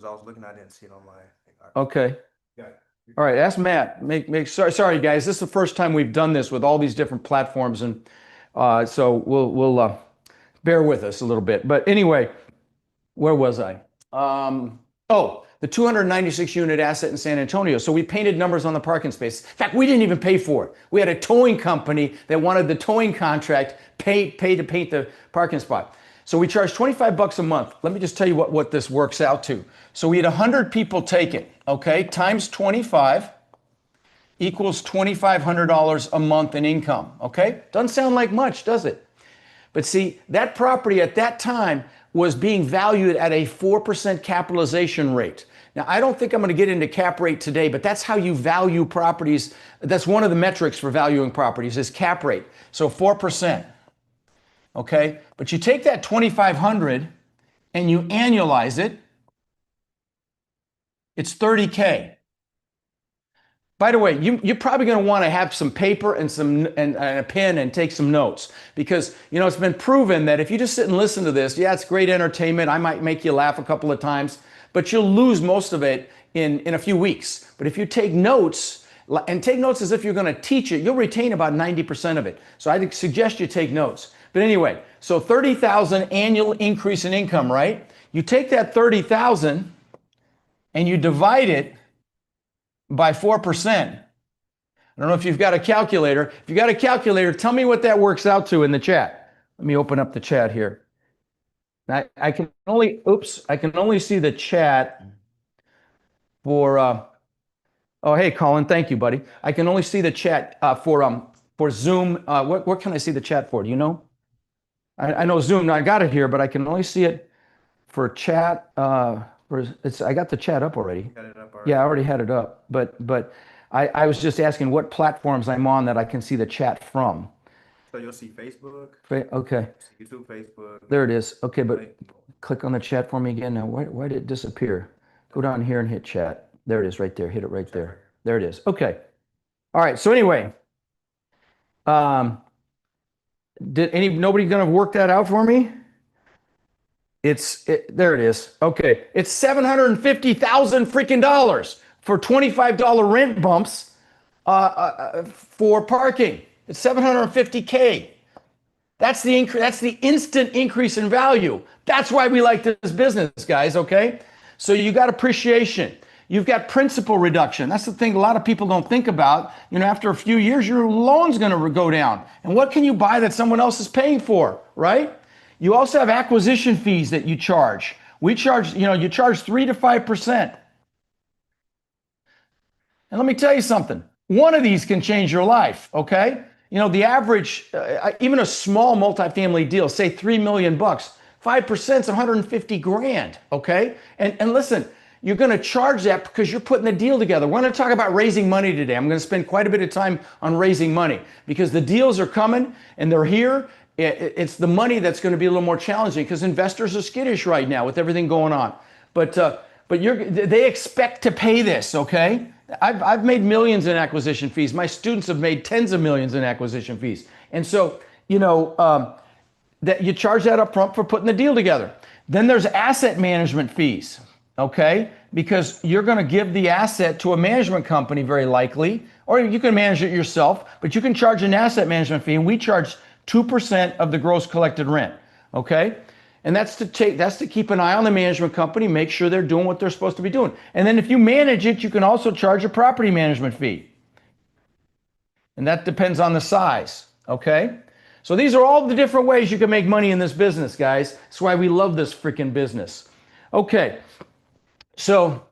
because I was looking, I didn't see it on my thing. Okay. Yeah. All right. Ask Matt. Sorry, guys. This is the first time we've done this with all these different platforms, and so we'll bear with us a little bit. But anyway, where was I? Oh, the 296 unit asset in San Antonio. So we painted numbers on the parking space. In fact, we didn't even pay for it. We had a towing company that wanted the towing contract pay to paint the parking spot. So we charged 25 bucks a month. Let me just tell you what this works out to. So we had 100 people take it, okay? Times 25 equals $2,500 a month in income, okay? Doesn't sound like much, does it? But see, that property at that time was being valued at a 4% capitalization rate. Now, I don't think I'm going to get into cap rate today, but that's how you value properties. That's one of the metrics for valuing properties is cap rate. So 4%. Okay? But you take that 2,500 and you annualize it, it's 30K. By the way, you're probably going to want to have some paper and a pen and take some notes because, it's been proven that if you just sit and listen to this, yeah, it's great entertainment. I might make you laugh a couple of times, but you'll lose most of it in a few weeks. But if you take notes, and take notes as if you're going to teach it, you'll retain about 90% of it. So I'd suggest you take notes. But anyway, so 30,000 annual increase in income, right? You take that 30,000 and you divide it by 4%. I don't know if you've got a calculator. If you got a calculator, tell me what that works out to in the chat. Let me open up the chat here. I can only see the chat for, oh, hey, Colin, thank you, buddy. I can only see the chat for Zoom. What can I see the chat for? Do you know? I know Zoom, I got it here, but I can only see it for chat. I got the chat up already. Got it up already. Yeah, I already had it up, but I was just asking what platforms I'm on that I can see the chat from. So you'll see Facebook. Okay. YouTube, Facebook. There it is. Okay, but click on the chat for me again. Now, why did it disappear? Go down here and hit chat. There it is, right there. Hit it right there. There it is. Okay. All right. So anyway, nobody gonna work that out for me? There it is. Okay. It's $750,000 freaking dollars for $25 rent bumps for parking. It's $750K. That's the instant increase in value. That's why we like this business, guys, okay? So you got appreciation. You've got principal reduction. That's the thing a lot of people don't think about. After a few years, your loan's going to go down. And what can you buy that someone else is paying for, right? You also have acquisition fees that you charge. We charge, you charge 3 to 5%. And let me tell you something. One of these can change your life, okay? The average, even a small multifamily deal, say $3 million, 5% is 150 grand, okay? And listen, you're going to charge that because you're putting the deal together. We're going to talk about raising money today. I'm going to spend quite a bit of time on raising money because the deals are coming and they're here. It's the money that's going to be a little more challenging because investors are skittish right now with everything going on. But they expect to pay this, okay? I've made millions in acquisition fees. My students have made tens of millions in acquisition fees. And so, that you charge that up front for putting the deal together. Then there's asset management fees, okay? Because you're going to give the asset to a management company very likely, or you can manage it yourself, but you can charge an asset management fee, and we charge 2% of the gross collected rent, okay? And that's to keep an eye on the management company, make sure they're doing what they're supposed to be doing. And then if you manage it, you can also charge a property management fee. And that depends on the size, okay? So these are all the different ways you can make money in this business, guys. That's why we love this freaking business. Okay, so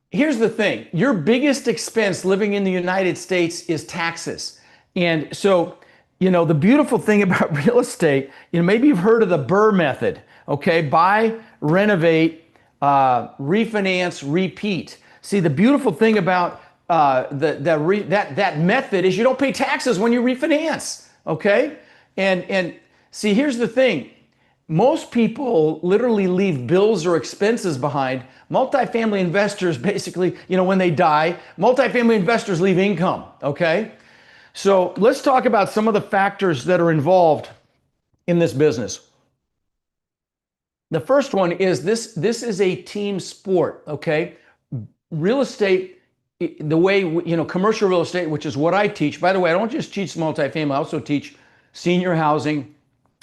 here's the thing. Your biggest expense living in the United States is taxes. And so, the beautiful thing about real estate, maybe you've heard of the BRRRR method, okay? Buy, renovate, refinance, repeat. See, the beautiful thing about that method is you don't pay taxes when you refinance, okay? And see, here's the thing. Most people literally leave bills or expenses behind. Multifamily investors basically, when they die, multifamily investors leave income, okay? So let's talk about some of the factors that are involved in this business. The first one is this is a team sport, okay? Real estate, the way, commercial real estate, which is what I teach. By the way, I don't just teach multifamily, I also teach senior housing.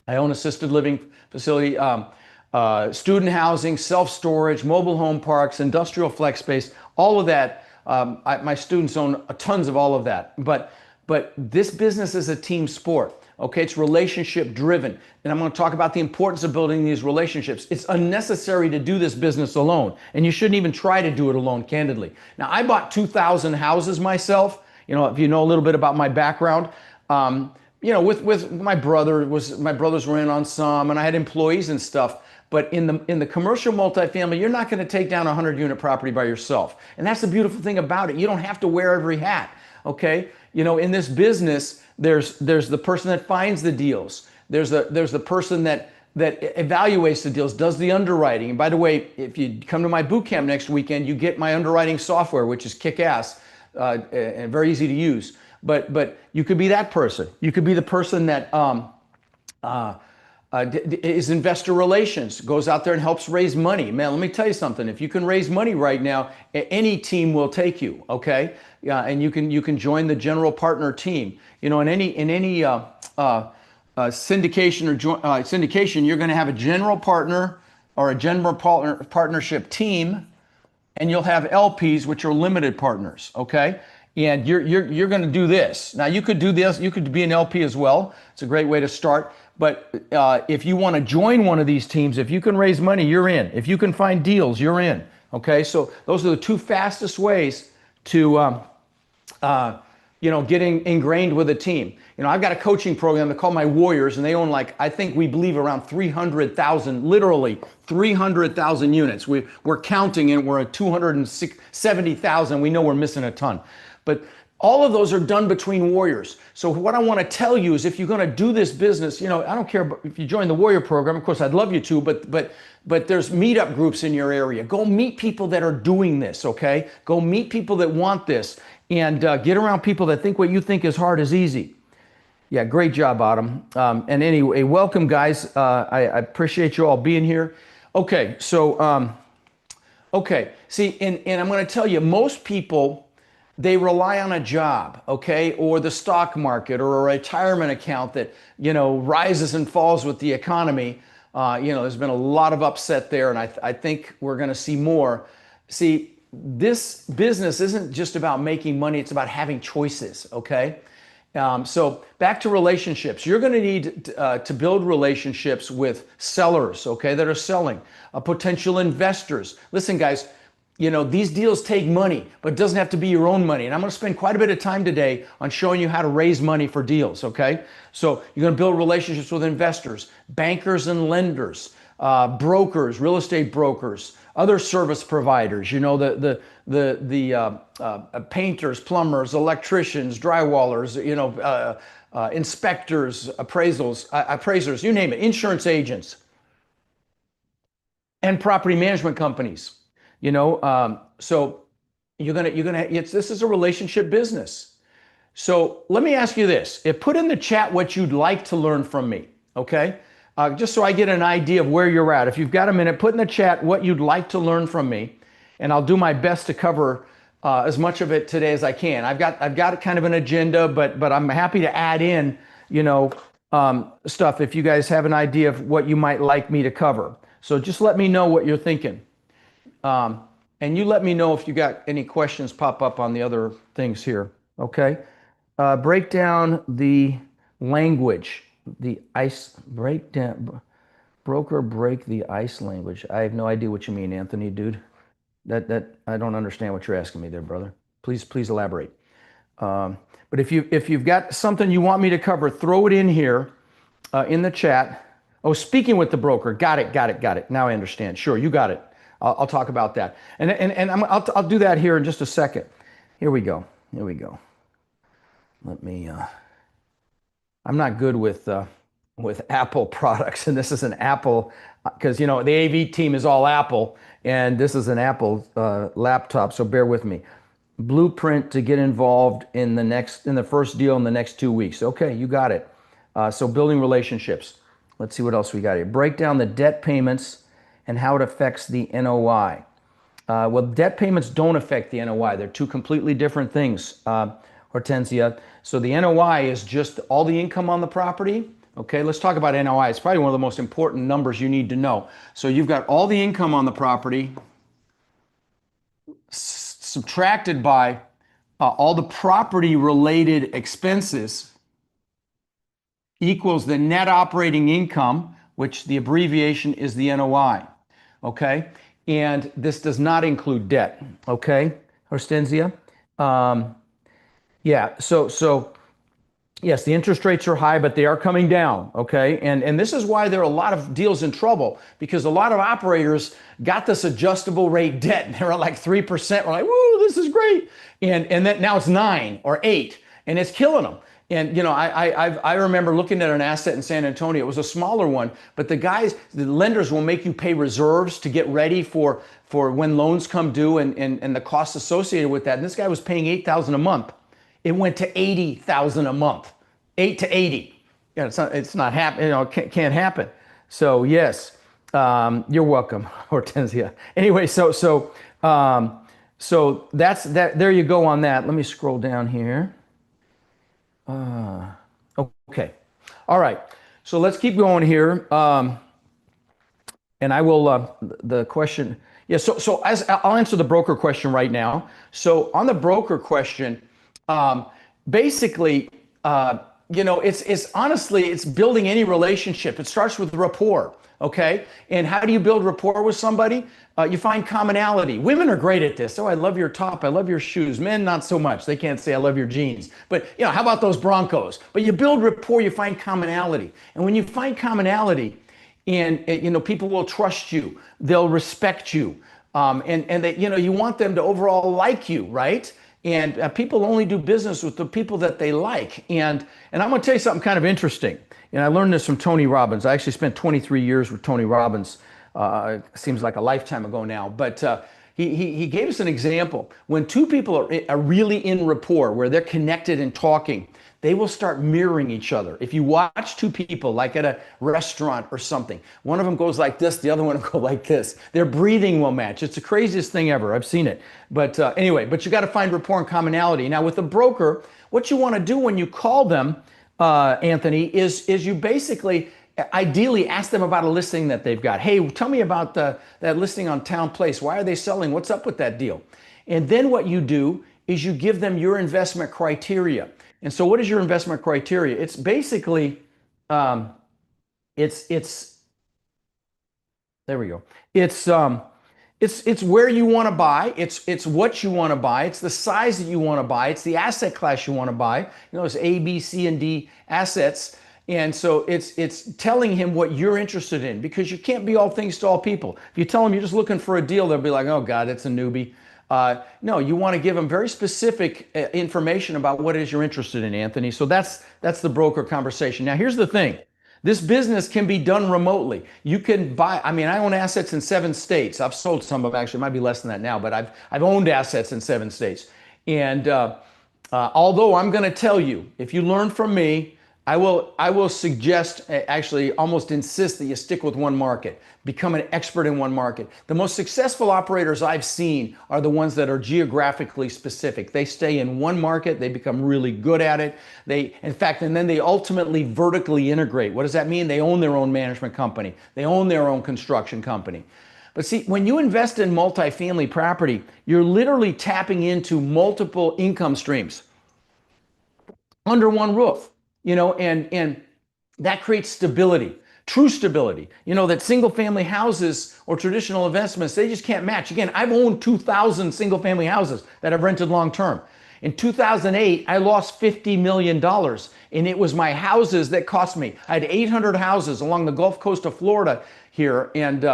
I own assisted living facility, student housing, self-storage, mobile home parks, industrial flex space, all of that. My students own tons of all of that. But this business is a team sport. Okay, it's relationship driven. And I'm going to talk about the importance of building these relationships. It's unnecessary to do this business alone. And you shouldn't even try to do it alone, candidly. Now, I bought 2,000 houses myself. If you know a little bit about my background, with my brothers were in on some, and I had employees and stuff. But in the commercial multifamily, you're not going to take down a 100-unit property by yourself. And that's the beautiful thing about it. You don't have to wear every hat. Okay, in this business, there's the person that finds the deals. There's the person that evaluates the deals, does the underwriting. And by the way, if you come to my boot camp next weekend, you get my underwriting software, which is kick-ass and very easy to use. But you could be that person. You could be the person that is investor relations, goes out there and helps raise money. Man, let me tell you something. If you can raise money right now, any team will take you. Okay, yeah, and you can join the general partner team. In any syndication or syndication, you're going to have a general partner or a general partnership team, and you'll have LPs, which are limited partners. Okay. And you're going to do this. Now, you could do this. You could be an LP as well. It's a great way to start. But if you want to join one of these teams, if you can raise money, you're in. If you can find deals, you're in. Okay, so those are the two fastest ways to getting ingrained with a team. I've got a coaching program they call my Warriors, and they own I think we believe around 300,000, literally 300,000 units. We're counting, and we're at 270,000. We know we're missing a ton. But all of those are done between warriors. So what I want to tell you is, if you're going to do this business, I don't care if you join the Warrior program. Of course, I'd love you to, but there's meetup groups in your area. Go meet people that are doing this, okay? Go meet people that want this, and get around people that think what you think is hard is easy. Yeah, great job, Autumn. And anyway, welcome, guys. I appreciate you all being here. Okay, so, see, and I'm going to tell you, most people, they rely on a job, okay, or the stock market, or a retirement account that, rises and falls with the economy. There's been a lot of upset there, and I think we're going to see more. See, this business isn't just about making money, it's about having choices, okay? So back to relationships. You're going to need to build relationships with sellers, okay, that are selling, potential investors. Listen, guys, these deals take money, but it doesn't have to be your own money. And I'm going to spend quite a bit of time today on showing you how to raise money for deals, okay? So you're going to build relationships with investors, bankers and lenders, brokers, real estate brokers, other service providers, the painters, plumbers, electricians, drywallers, inspectors, appraisers, you name it, insurance agents, and property management companies. So this is a relationship business. So let me ask you this. Put in the chat what you'd like to learn from me, okay? Just so I get an idea of where you're at. If you've got a minute, put in the chat what you'd like to learn from me, and I'll do my best to cover as much of it today as I can. I've got kind of an agenda, but I'm happy to add in, stuff if you guys have an idea of what you might like me to cover. So just let me know what you're thinking. And you let me know if you got any questions pop up on the other things here, okay? Break down the language, break the ice language. I have no idea what you mean, Anthony, dude. That I don't understand what you're asking me there, brother. Please elaborate. But if you've got something you want me to cover, throw it in here in the chat. Oh, speaking with the broker. Got it. Now I understand. Sure, you got it. I'll talk about that, and I'll do that here in just a second. Here we go. Let me. I'm not good with Apple products, and this is an Apple, because the AV team is all Apple, and this is an Apple laptop. So bear with me. Blueprint to get involved in the first deal in the next 2 weeks. Okay, you got it. So building relationships. Let's see what else we got here. Break down the debt payments and how it affects the NOI. Well, debt payments don't affect the NOI. They're two completely different things, Hortensia. So the NOI is just all the income on the property. Okay, let's talk about NOI. It's probably one of the most important numbers you need to know. So you've got all the income on the property subtracted by all the property related expenses equals the net operating income, which the abbreviation is the NOI. Okay, and this does not include debt. Okay, Hortensia. Yeah, so yes, the interest rates are high, but they are coming down, okay? And this is why there are a lot of deals in trouble, because a lot of operators got this adjustable rate debt, and they were at like 3%. We're like, woo, this is great. And then now it's 9 or 8, and it's killing them. And I remember looking at an asset in San Antonio. It was a smaller one, but the lenders will make you pay reserves to get ready for when loans come due and the costs associated with that. And this guy was paying $8,000 a month. It went to $80,000 a month, 8 to 80. Yeah, it's not happening. Can't happen. So yes, you're welcome, Hortensia. Anyway, so that's that. There you go on that. Let me scroll down here. Okay. All right. So let's keep going here. And I will, the question, yeah, so as I'll answer the broker question right now. So on the broker question, basically, it's honestly, it's building any relationship. It starts with rapport. Okay. And how do you build rapport with somebody? You find commonality. Women are great at this. Oh, I love your top. I love your shoes. Men, not so much. They can't say I love your jeans. But how about those Broncos? But you build rapport, you find commonality. And when you find commonality and people will trust you, they'll respect you. And they, you want them to overall like you, right? And people only do business with the people that they like. And I'm going to tell you something kind of interesting. And I learned this from Tony Robbins. I actually spent 23 years with Tony Robbins. Seems like a lifetime ago now. But he gave us an example. When two people are really in rapport, where they're connected and talking, they will start mirroring each other. If you watch two people, like at a restaurant or something, one of them goes like this, the other one will go like this. Their breathing will match. It's the craziest thing ever. I've seen it. But anyway, you got to find rapport and commonality. Now with a broker, what you want to do when you call them, Anthony, is you basically ideally ask them about a listing that they've got. Hey, tell me about that listing on Town Place. Why are they selling? What's up with that deal? And then what you do is you give them your investment criteria. And so what is your investment criteria? It's basically, it's there we go. It's where you want to buy. It's what you want to buy. It's the size that you want to buy. It's the asset class you want to buy. It's A, B, C, and D assets. And so it's telling him what you're interested in, because you can't be all things to all people. If you tell them you're just looking for a deal, they'll be like, oh God, it's a newbie. No, you want to give them very specific information about what it is you're interested in, Anthony. So that's the broker conversation. Now, here's the thing. This business can be done remotely. You can buy, I own assets in 7 states. I've sold some of them, actually, it might be less than that now, but I've owned assets in 7 states. And although I'm going to tell you, if you learn from me, I will suggest, actually almost insist, that you stick with one market. Become an expert in one market. The most successful operators I've seen are the ones that are geographically specific. They stay in one market, they become really good at it. And then they ultimately vertically integrate. What does that mean? They own their own management company. They own their own construction company. But see, when you invest in multifamily property, you're literally tapping into multiple income streams under one roof. And that creates stability, true stability. That single family houses or traditional investments, they just can't match. Again, I've owned 2,000 single family houses that I've rented long term. In 2008, I lost $50 million, and it was my houses that cost me. I had 800 houses along the Gulf Coast of Florida here, and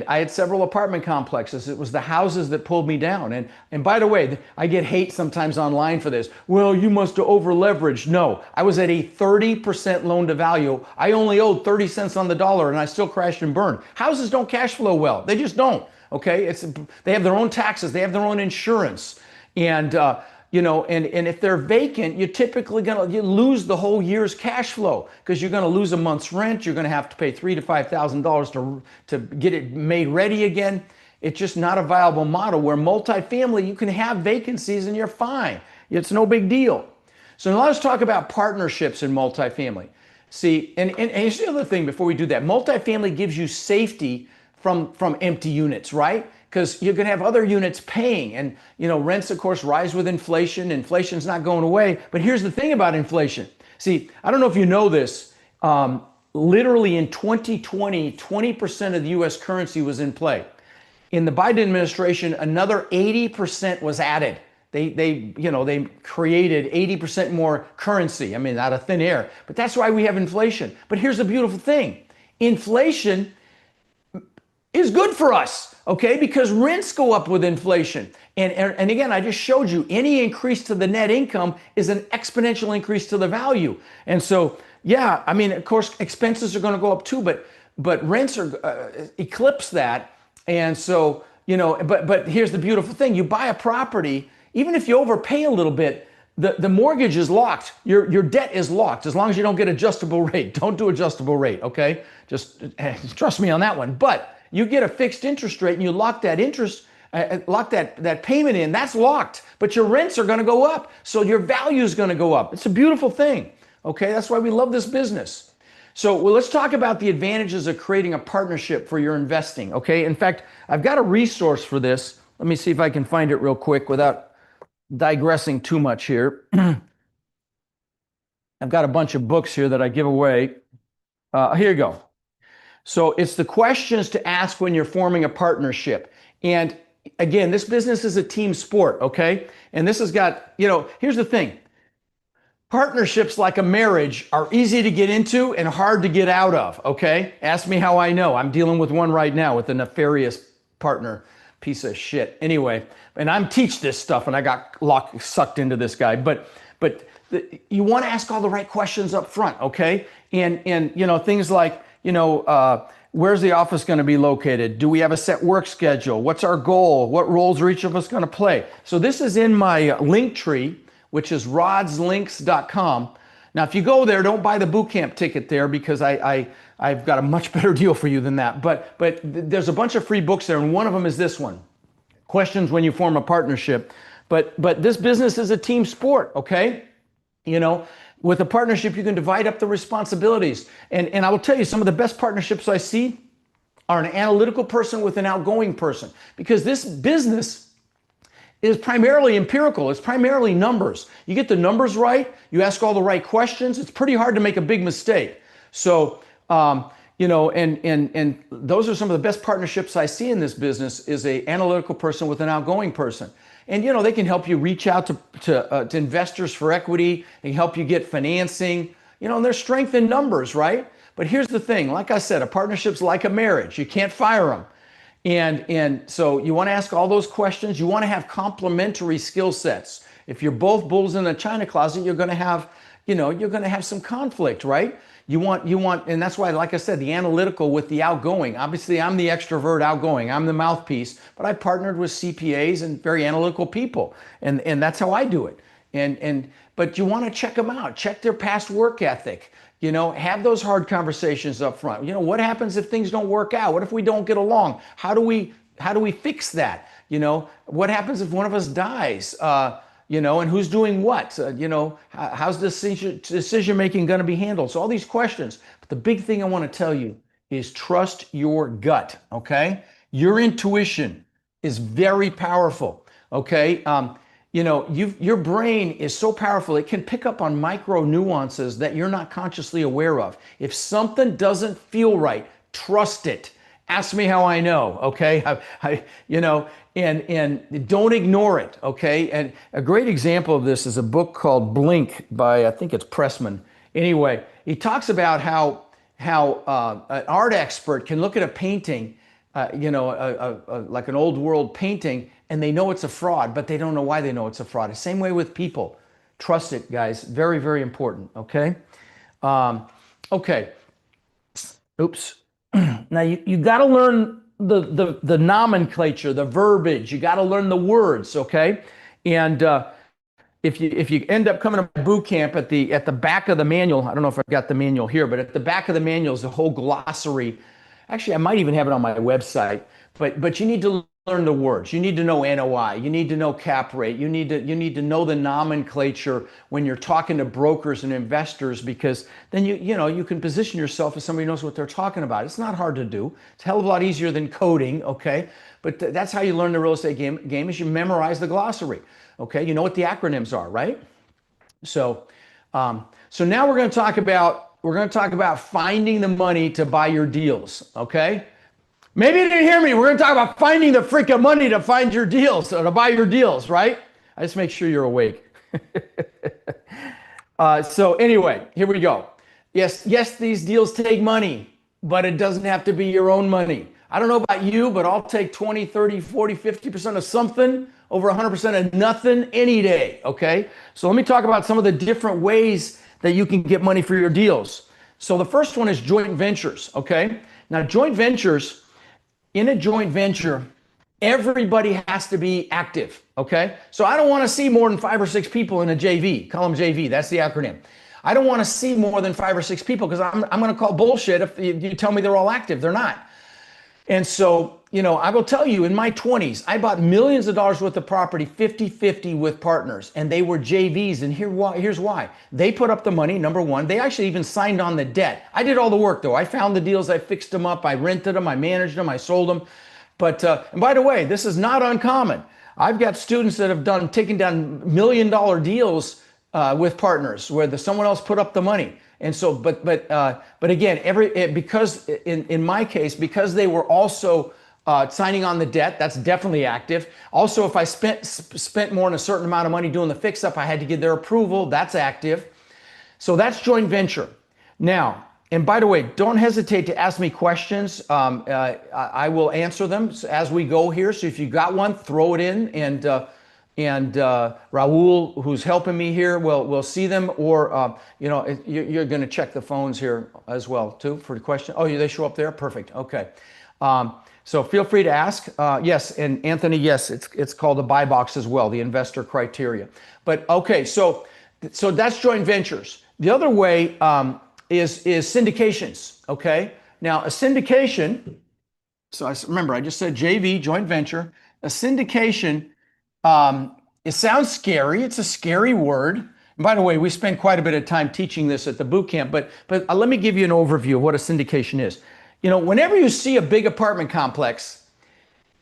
I had several apartment complexes. It was the houses that pulled me down. And by the way, I get hate sometimes online for this. Well, you must have over leveraged. No, I was at a 30% loan to value. I only owed 30 cents on the dollar, and I still crashed and burned. Houses don't cash flow well. They just don't. Okay, they have their own taxes. They have their own insurance. And and if they're vacant, you're typically you lose the whole year's cash flow because you're going to lose a month's rent. You're going to have to pay $3,000 to $5,000 to get it made ready again. It's just not a viable model. Where multifamily, you can have vacancies and you're fine. It's no big deal. So now let's talk about partnerships in multifamily. See, and here's the other thing before we do that. Multifamily gives you safety from empty units, right? Because you're going to have other units paying, and rents, of course, rise with inflation. Inflation's not going away. But here's the thing about inflation. See, I don't know if you know this. Literally in 2020, 20% of the U.S. currency was in play. In the Biden administration, another 80% was added. They created 80% more currency. I mean, out of thin air. But that's why we have inflation. But here's the beautiful thing. Inflation is good for us, okay? Because rents go up with inflation. And again, I just showed you any increase to the net income is an exponential increase to the value. And so, yeah, I mean, of course, expenses are going to go up too, but rents are eclipse that. And so, but here's the beautiful thing. You buy a property, even if you overpay a little bit, the mortgage is locked. Your debt is locked as long as you don't get adjustable rate. Don't do adjustable rate, okay? Just trust me on that one. But you get a fixed interest rate and you lock that interest, lock that payment in, that's locked. But your rents are going to go up. So your value is going to go up. It's a beautiful thing, okay? That's why we love this business. So let's talk about the advantages of creating a partnership for your investing, okay? In fact, I've got a resource for this. Let me see if I can find it real quick without digressing too much here. I've got a bunch of books here that I give away. Here you go. So it's the questions to ask when you're forming a partnership. And again, this business is a team sport, okay? And this has got, here's the thing. Partnerships, like a marriage, are easy to get into and hard to get out of, okay? Ask me how I know. I'm dealing with one right now with a nefarious partner, piece of shit. Anyway, and I'm teach this stuff and I got sucked into this guy. But you want to ask all the right questions up front, okay? And things like, where's the office going to be located? Do we have a set work schedule? What's our goal? What roles are each of us going to play? So this is in my link tree, which is rodslinks.com. Now, if you go there, don't buy the bootcamp ticket there because I've got a much better deal for you than that. But there's a bunch of free books there, and one of them is this one, Questions When You Form a Partnership. But this business is a team sport, okay? With a partnership, you can divide up the responsibilities. And I will tell you, some of the best partnerships I see are an analytical person with an outgoing person. Because this business is primarily empirical. It's primarily numbers. You get the numbers right, you ask all the right questions, it's pretty hard to make a big mistake. So, and those are some of the best partnerships I see in this business, is a analytical person with an outgoing person. And they can help you reach out to investors for equity. They can help you get financing. And there's strength in numbers, right? But here's the thing. Like I said, a partnership's like a marriage. You can't fire them. And so you want to ask all those questions. You want to have complementary skill sets. If you're both bulls in a china closet, you're going to have, you're going to have some conflict, right? You want, and that's why, like I said, the analytical with the outgoing. Obviously, I'm the extrovert outgoing. I'm the mouthpiece, but I partnered with CPAs and very analytical people, and that's how I do it. But you want to check them out. Check their past work ethic. Have those hard conversations up front. What happens if things don't work out? What if we don't get along? How do we fix that? What happens if one of us dies? And who's doing what? How's decision making going to be handled? So all these questions. But the big thing I want to tell you is trust your gut, okay? Your intuition is very powerful, okay? Your brain is so powerful, it can pick up on micro nuances that you're not consciously aware of. If something doesn't feel right, trust it. Ask me how I know, okay? And don't ignore it, okay? And a great example of this is a book called Blink by, I think it's Pressman. Anyway, he talks about how an art expert can look at a painting, like an old world painting, and they know it's a fraud, but they don't know why they know it's a fraud. The same way with people. Trust it, guys. Very, very important, okay? Okay. Oops. Now, you got to learn the nomenclature, the verbiage. You got to learn the words, okay? And if you end up coming to boot camp, at the back of the manual, I don't know if I've got the manual here, but at the back of the manual is the whole glossary. Actually, I might even have it on my website. But you need to learn the words. You need to know NOI. You need to know cap rate. You need to know the nomenclature when you're talking to brokers and investors, because then you can position yourself as somebody who knows what they're talking about. It's not hard to do. It's a hell of a lot easier than coding, okay? But that's how you learn the real estate game is you memorize the glossary. Okay, you know what the acronyms are, right? So, so now we're going to talk about finding the money to buy your deals. Okay, maybe you didn't hear me. We're going to talk about finding the freaking money to find your deals or to buy your deals, right? I just make sure you're awake. So anyway, here we go. Yes, these deals take money, but it doesn't have to be your own money. I don't know about you, but I'll take 20, 30, 40, 50% of something over 100% of nothing any day, okay? So let me talk about some of the different ways that you can get money for your deals. So the first one is joint ventures, okay? Now in a joint venture, everybody has to be active, okay? So I don't want to see more than 5 or 6 people in a JV. Call them JV, that's the acronym. I don't want to see more than 5 or 6 people because I'm going to call bullshit if you tell me they're all active. They're not. And so, I will tell you, in my 20s, I bought millions of dollars worth of property 50-50 with partners, and they were JVs. And here's why. They put up the money, number one. They actually even signed on the debt. I did all the work, though. I found the deals. I fixed them up. I rented them. I managed them. I sold them. But, and by the way, this is not uncommon. I've got students that have taken down $1 million deals with partners where someone else put up the money. And so, but again, because in my case, because they were also signing on the debt, that's definitely active. Also, if I spent more than a certain amount of money doing the fix up, I had to get their approval. That's active. So that's joint venture. Now, and by the way, don't hesitate to ask me questions. I will answer them as we go here. So if you got one, throw it in, and Raul, who's helping me here, will see them, or you're going to check the phones here as well too for the question. Oh, they show up there. Perfect. Okay. So feel free to ask. Yes, and Anthony, yes, it's called a buy box as well, the investor criteria. But okay, so that's joint ventures. The other way is syndications. Okay. Now a syndication. So remember, I just said JV, joint venture. A syndication. It sounds scary. It's a scary word. And by the way, we spend quite a bit of time teaching this at the boot camp, but let me give you an overview of what a syndication is. Whenever you see a big apartment complex,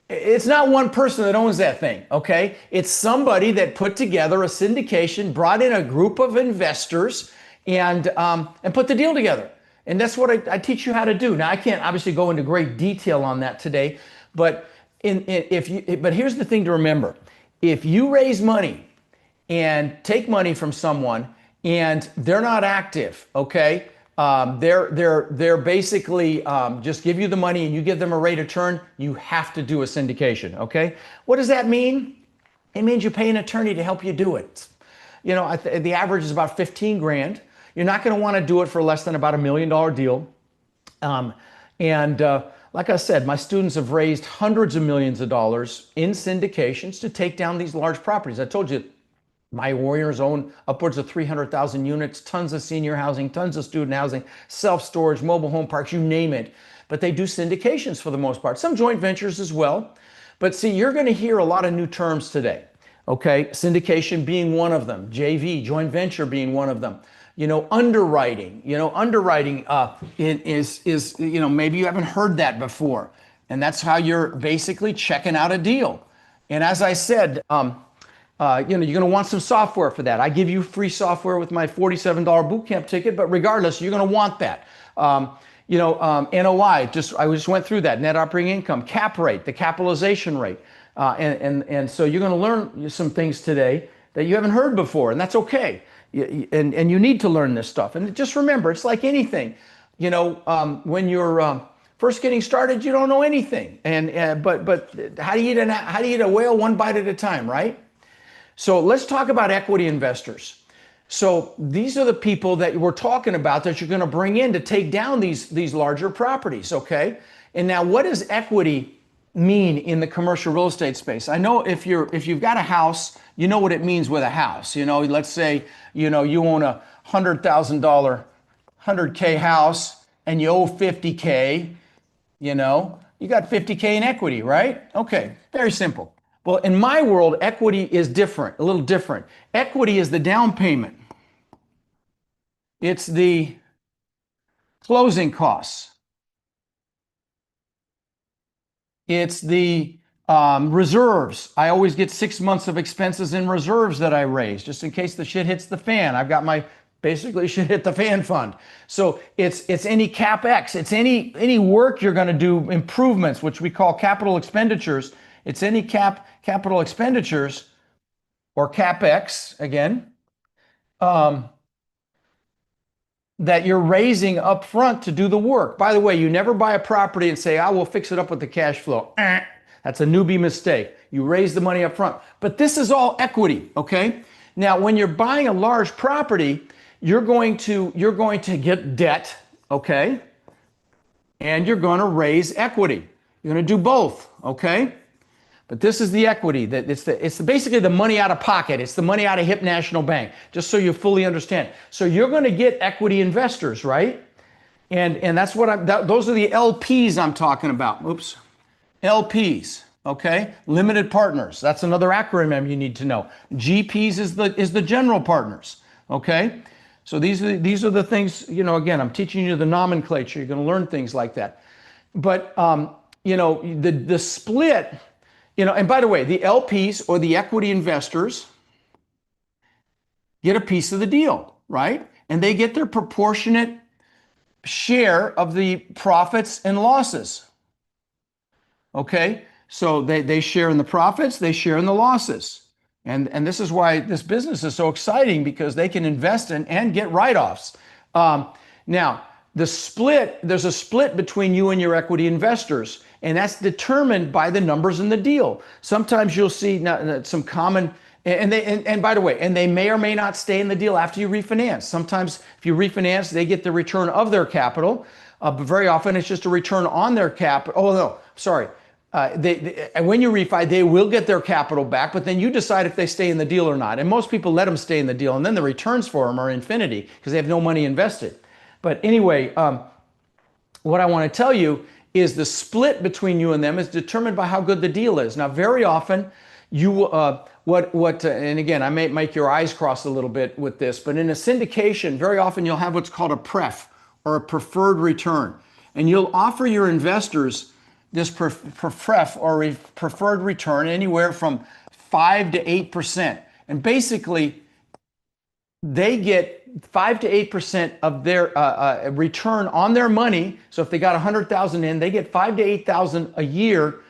it's not one person that owns that thing, okay? It's somebody that put together a syndication, brought in a group of investors, and put the deal together. And that's what I teach you how to do. Now, I can't obviously go into great detail on that today, but here's the thing to remember. If you raise money and take money from someone and they're not active, okay? They're basically just give you the money and you give them a rate of return, you have to do a syndication, okay? What does that mean? It means you pay an attorney to help you do it. The average is about 15 grand. You're not going to want to do it for less than about $1 million deal. Like I said, my students have raised hundreds of millions of dollars in syndications to take down these large properties. I told you, my warriors own upwards of 300,000 units, tons of senior housing, tons of student housing, self-storage, mobile home parks, you name it. But they do syndications for the most part, some joint ventures as well. But see, you're going to hear a lot of new terms today. Okay, syndication being one of them, JV, joint venture being one of them. Underwriting. Underwriting is maybe you haven't heard that before, and that's how you're basically checking out a deal. And as I said, you're going to want some software for that. I give you free software with my $47 bootcamp ticket, but regardless, you're going to want that. NOI. I just went through that. Net operating income, cap rate, the capitalization rate, and so you're going to learn some things today that you haven't heard before, and that's okay. And you need to learn this stuff. And just remember, it's like anything. When you're first getting started, you don't know anything. But how do you eat a whale one bite at a time, right? So let's talk about equity investors. So these are the people that we're talking about that you're going to bring in to take down these larger properties, okay? And now, what is equity mean in the commercial real estate space? I know if you've got a house, you know what it means with a house. Let's say, you own $100,000, 100K house and you owe 50K, you got 50K in equity, right? Okay, very simple. Well, in my world, equity is different, a little different. Equity is the down payment. It's the closing costs. It's the reserves. I always get 6 months of expenses in reserves that I raise, just in case the shit hits the fan. I've got my basically shit hit the fan fund. So it's any CapEx. It's any work you're going to do, improvements, which we call capital expenditures. It's any capital expenditures or CapEx again. That you're raising up front to do the work. By the way, you never buy a property and say, I will fix it up with the cash flow. That's a newbie mistake. You raise the money up front. But this is all equity, okay? Now, when you're buying a large property, you're going to get debt, okay? And you're going to raise equity. You're going to do both, okay? But this is the equity. It's basically the money out of pocket. It's the money out of Hip National Bank, just so you fully understand. So you're going to get equity investors, right? And that's what those are the LPs I'm talking about. Oops. LPs, okay? Limited partners. That's another acronym you need to know. GPs is the general partners, okay? So these are the things, again, I'm teaching you the nomenclature. You're going to learn things like that. But, the split, and by the way, the LPs or the equity investors get a piece of the deal, right? And they get their proportionate share of the profits and losses. Okay? So they share in the profits, they share in the losses. And this is why this business is so exciting, because they can invest in and get write-offs. Now, there's a split between you and your equity investors, and that's determined by the numbers in the deal. Sometimes you'll see some common, and by the way, and they may or may not stay in the deal after you refinance. Sometimes if you refinance, they get the return of their capital, but very often it's just a return on their capital. Oh no, sorry. When you refi, they will get their capital back, but then you decide if they stay in the deal or not. And most people let them stay in the deal, and then the returns for them are infinity because they have no money invested. But anyway, what I want to tell you is the split between you and them is determined by how good the deal is. Now, very often, and again, I may make your eyes cross a little bit with this, but in a syndication, very often you'll have what's called a pref, or a preferred return. And you'll offer your investors this pref or preferred return anywhere from 5 to 8%. And basically, they get 5 to 8% of their return on their money. So if they got 100,000 in, they get 5 to 8,000 a year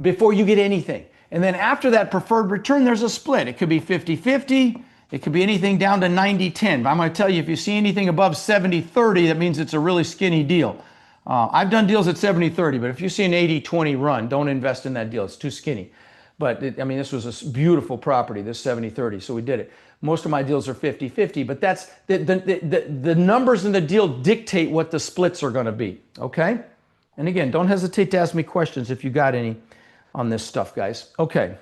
before you get anything. And then after that preferred return, there's a split. It could be 50-50. It could be anything down to 90-10. But I'm going to tell you, if you see anything above 70-30, that means it's a really skinny deal. I've done deals at 70-30, but if you see an 80-20 run, don't invest in that deal. It's too skinny. But this was a beautiful property, this 70-30, so we did it. Most of my deals are 50-50, but that's the numbers in the deal dictate what the splits are going to be, okay? And again, don't hesitate to ask me questions if you got any on this stuff, guys. Okay.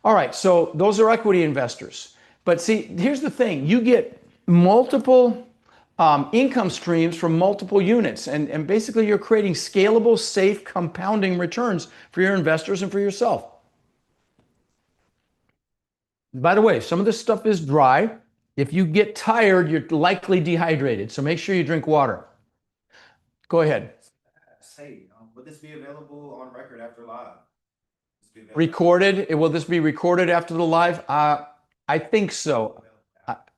All right, so those are equity investors. But see, here's the thing. You get multiple income streams from multiple units, and basically you're creating scalable, safe, compounding returns for your investors and for yourself. By the way, some of this stuff is dry. If you get tired, you're likely dehydrated, so make sure you drink water. Go ahead. Say, would this be available on record after live? Recorded? Will this be recorded after the live? I think so.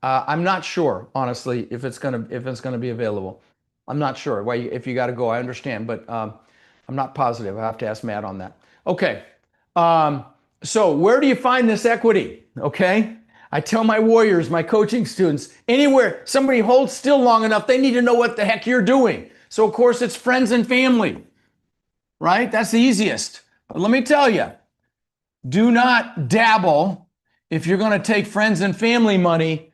I'm not sure, honestly, if it's gonna be available. I'm not sure. Why, if you got to go, I understand, but I'm not positive. I have to ask Matt on that. Okay. So where do you find this equity? Okay. I tell my warriors, my coaching students, anywhere somebody holds still long enough, they need to know what the heck you're doing. So of course it's friends and family, right? That's the easiest. But let me tell you, do not dabble if you're going to take friends and family money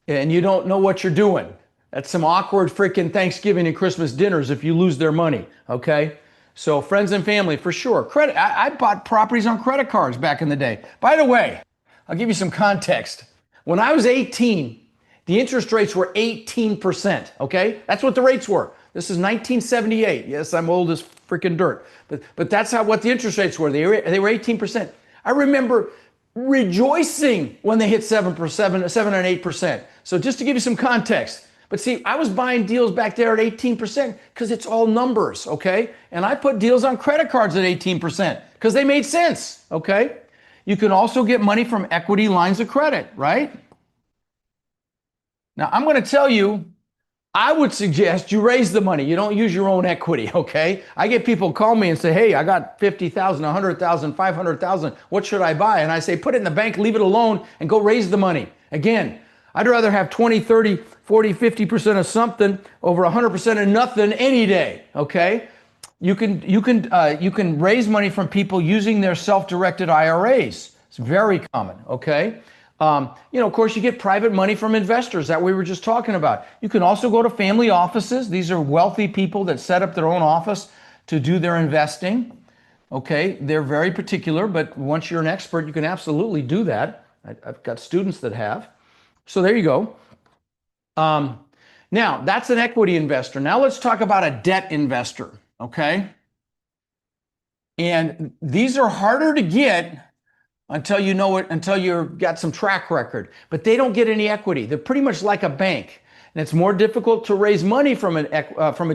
and you don't know what you're doing. That's some awkward freaking Thanksgiving and Christmas dinners if you lose their money, okay? So friends and family, for sure. Credit. I bought properties on credit cards back in the day. By the way, I'll give you some context. When I was 18, the interest rates were 18%. Okay, that's what the rates were. This is 1978. Yes, I'm old as freaking dirt, but that's what the interest rates were. They were 18%. I remember rejoicing when they hit 7 and 8%. So just to give you some context. But see, I was buying deals back there at 18% because it's all numbers, okay? And I put deals on credit cards at 18% because they made sense, okay? You can also get money from equity lines of credit, right? Now, I'm going to tell you, I would suggest you raise the money. You don't use your own equity, okay? I get people call me and say, hey, I got 50,000, 100,000, 500,000. What should I buy? And I say, put it in the bank, leave it alone, and go raise the money. Again, I'd rather have 20, 30, 40, 50% of something over 100% of nothing any day, okay? You can raise money from people using their self-directed IRAs. It's very common, okay? Of course, you get private money from investors that we were just talking about. You can also go to family offices. These are wealthy people that set up their own office to do their investing. Okay, they're very particular, but once you're an expert, you can absolutely do that. I've got students that have. So there you go. Now, that's an equity investor. Now let's talk about a debt investor, okay? And these are harder to get until you know it, until you've got some track record. But they don't get any equity. They're pretty much like a bank. And it's more difficult to raise money from a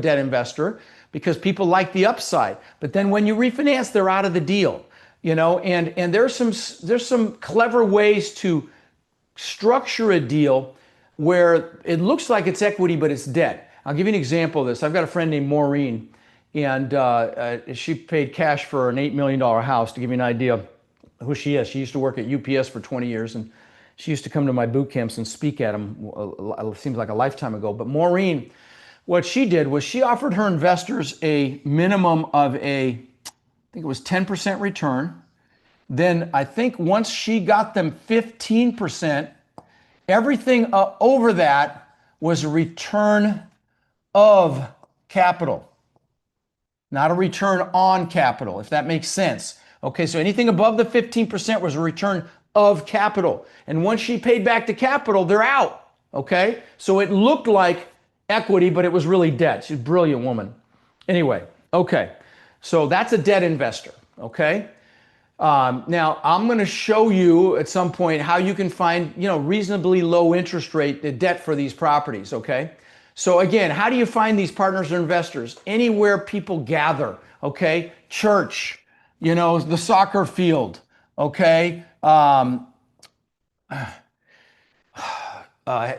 debt investor because people like the upside. But then when you refinance, they're out of the deal. And there's some clever ways to structure a deal where it looks like it's equity, but it's debt. I'll give you an example of this. I've got a friend named Maureen, and she paid cash for an $8 million house, to give you an idea who she is. She used to work at UPS for 20 years, and she used to come to my boot camps and speak at them. It seems like a lifetime ago. But Maureen, what she did was she offered her investors a minimum of I think it was 10% return. Then I think once she got them 15%, everything over that was a return of capital, not a return on capital, if that makes sense. Okay, so anything above the 15% was a return of capital. And once she paid back the capital, they're out. Okay, so it looked like equity, but it was really debt. She's a brilliant woman. Anyway, okay, so that's a debt investor. Okay. Now I'm going to show you at some point how you can find, reasonably low interest rate debt for these properties. Okay. So again, how do you find these partners or investors? Anywhere people gather. Okay. Church, the soccer field. Okay. The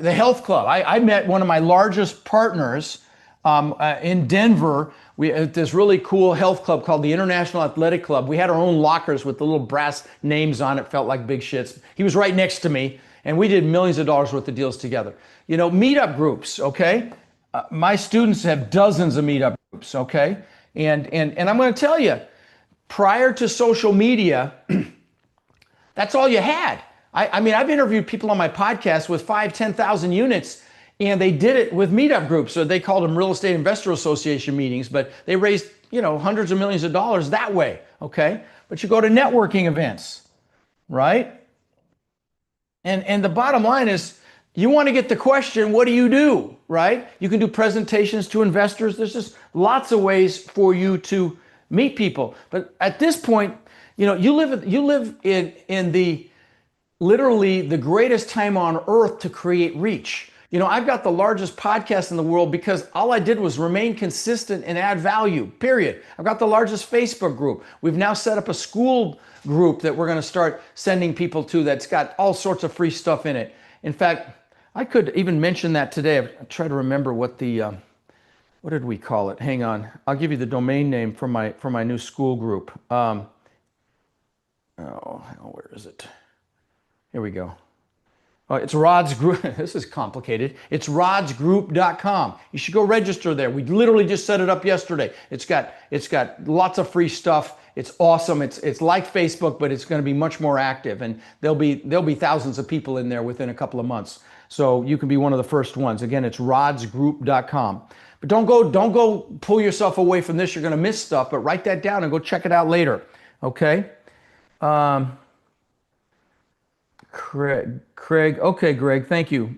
health club. I met one of my largest partners in Denver. We at this really cool health club called the International Athletic Club. We had our own lockers with the little brass names on it. Felt like big shits. He was right next to me, and we did millions of dollars worth of deals together. Meetup groups. Okay, my students have dozens of meetup groups. Okay, and I'm going to tell you, prior to social media, that's all you had. I mean, I've interviewed people on my podcast with 10,000 units. And they did it with meetup groups. So they called them Real Estate Investor Association meetings, but they raised, hundreds of millions of dollars that way. Okay. But you go to networking events, right? And the bottom line is you want to get the question, what do you do? Right? You can do presentations to investors. There's just lots of ways for you to meet people. But at this point, you live in the literally the greatest time on earth to create reach. I've got the largest podcast in the world because all I did was remain consistent and add value, period. I've got the largest Facebook group. We've now set up a school group that we're going to start sending people to that's got all sorts of free stuff in it. In fact, I could even mention that today. I try to remember what did we call it? Hang on. I'll give you the domain name for my new school group. Where is it? Here we go. It's Rod's Group. This is complicated. It's rodsgroup.com. You should go register there. We literally just set it up yesterday. It's got lots of free stuff. It's awesome. It's like Facebook, but it's going to be much more active, and there'll be thousands of people in there within a couple of months. So you can be one of the first ones. Again, it's rodsgroup.com. But don't go pull yourself away from this. You're going to miss stuff, but write that down and go check it out later. Okay? Craig. Okay, Greg, thank you.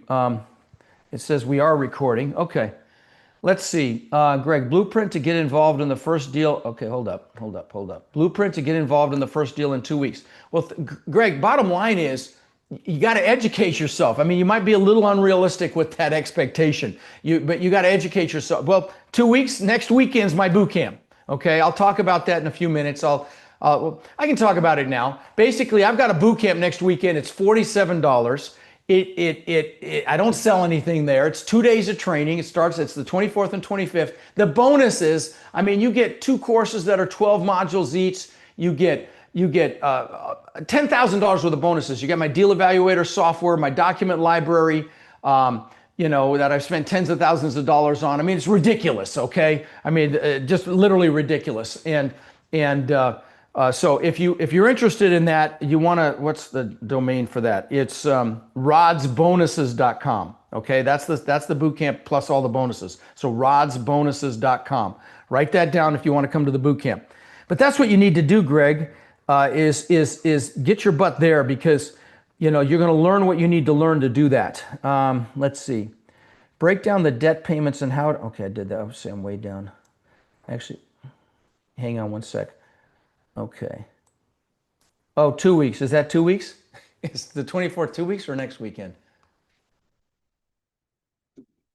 It says we are recording. Okay. Let's see. Greg, blueprint to get involved in the first deal. Okay, hold up. Blueprint to get involved in the first deal in 2 weeks. Well, Greg, bottom line is you got to educate yourself. I mean, you might be a little unrealistic with that expectation, but you got to educate yourself. Well, 2 weeks, next weekend's my boot camp. Okay, I'll talk about that in a few minutes. I can talk about it now. Basically, I've got a boot camp next weekend. It's $47. I don't sell anything there. It's 2 days of training. It's the 24th and 25th. The bonus is, I mean, you get 2 courses that are 12 modules each. You get $10,000 worth of bonuses. You get my deal evaluator software, my document library, that I've spent tens of thousands of dollars on. I mean, it's ridiculous. Okay. I mean, just literally ridiculous. So if you're interested in that, you want to, what's the domain for that? It's rodsbonuses.com. Okay, that's the boot camp plus all the bonuses. So rodsbonuses.com. Write that down if you want to come to the boot camp. But that's what you need to do, Greg, is get your butt there, because you're going to learn what you need to learn to do that. Let's see. Break down the debt payments and how. Okay, I did that. I'll say I'm way down. Actually, hang on one sec. Okay. Oh, 2 weeks. Is that 2 weeks? Is the 24th 2 weeks or next weekend?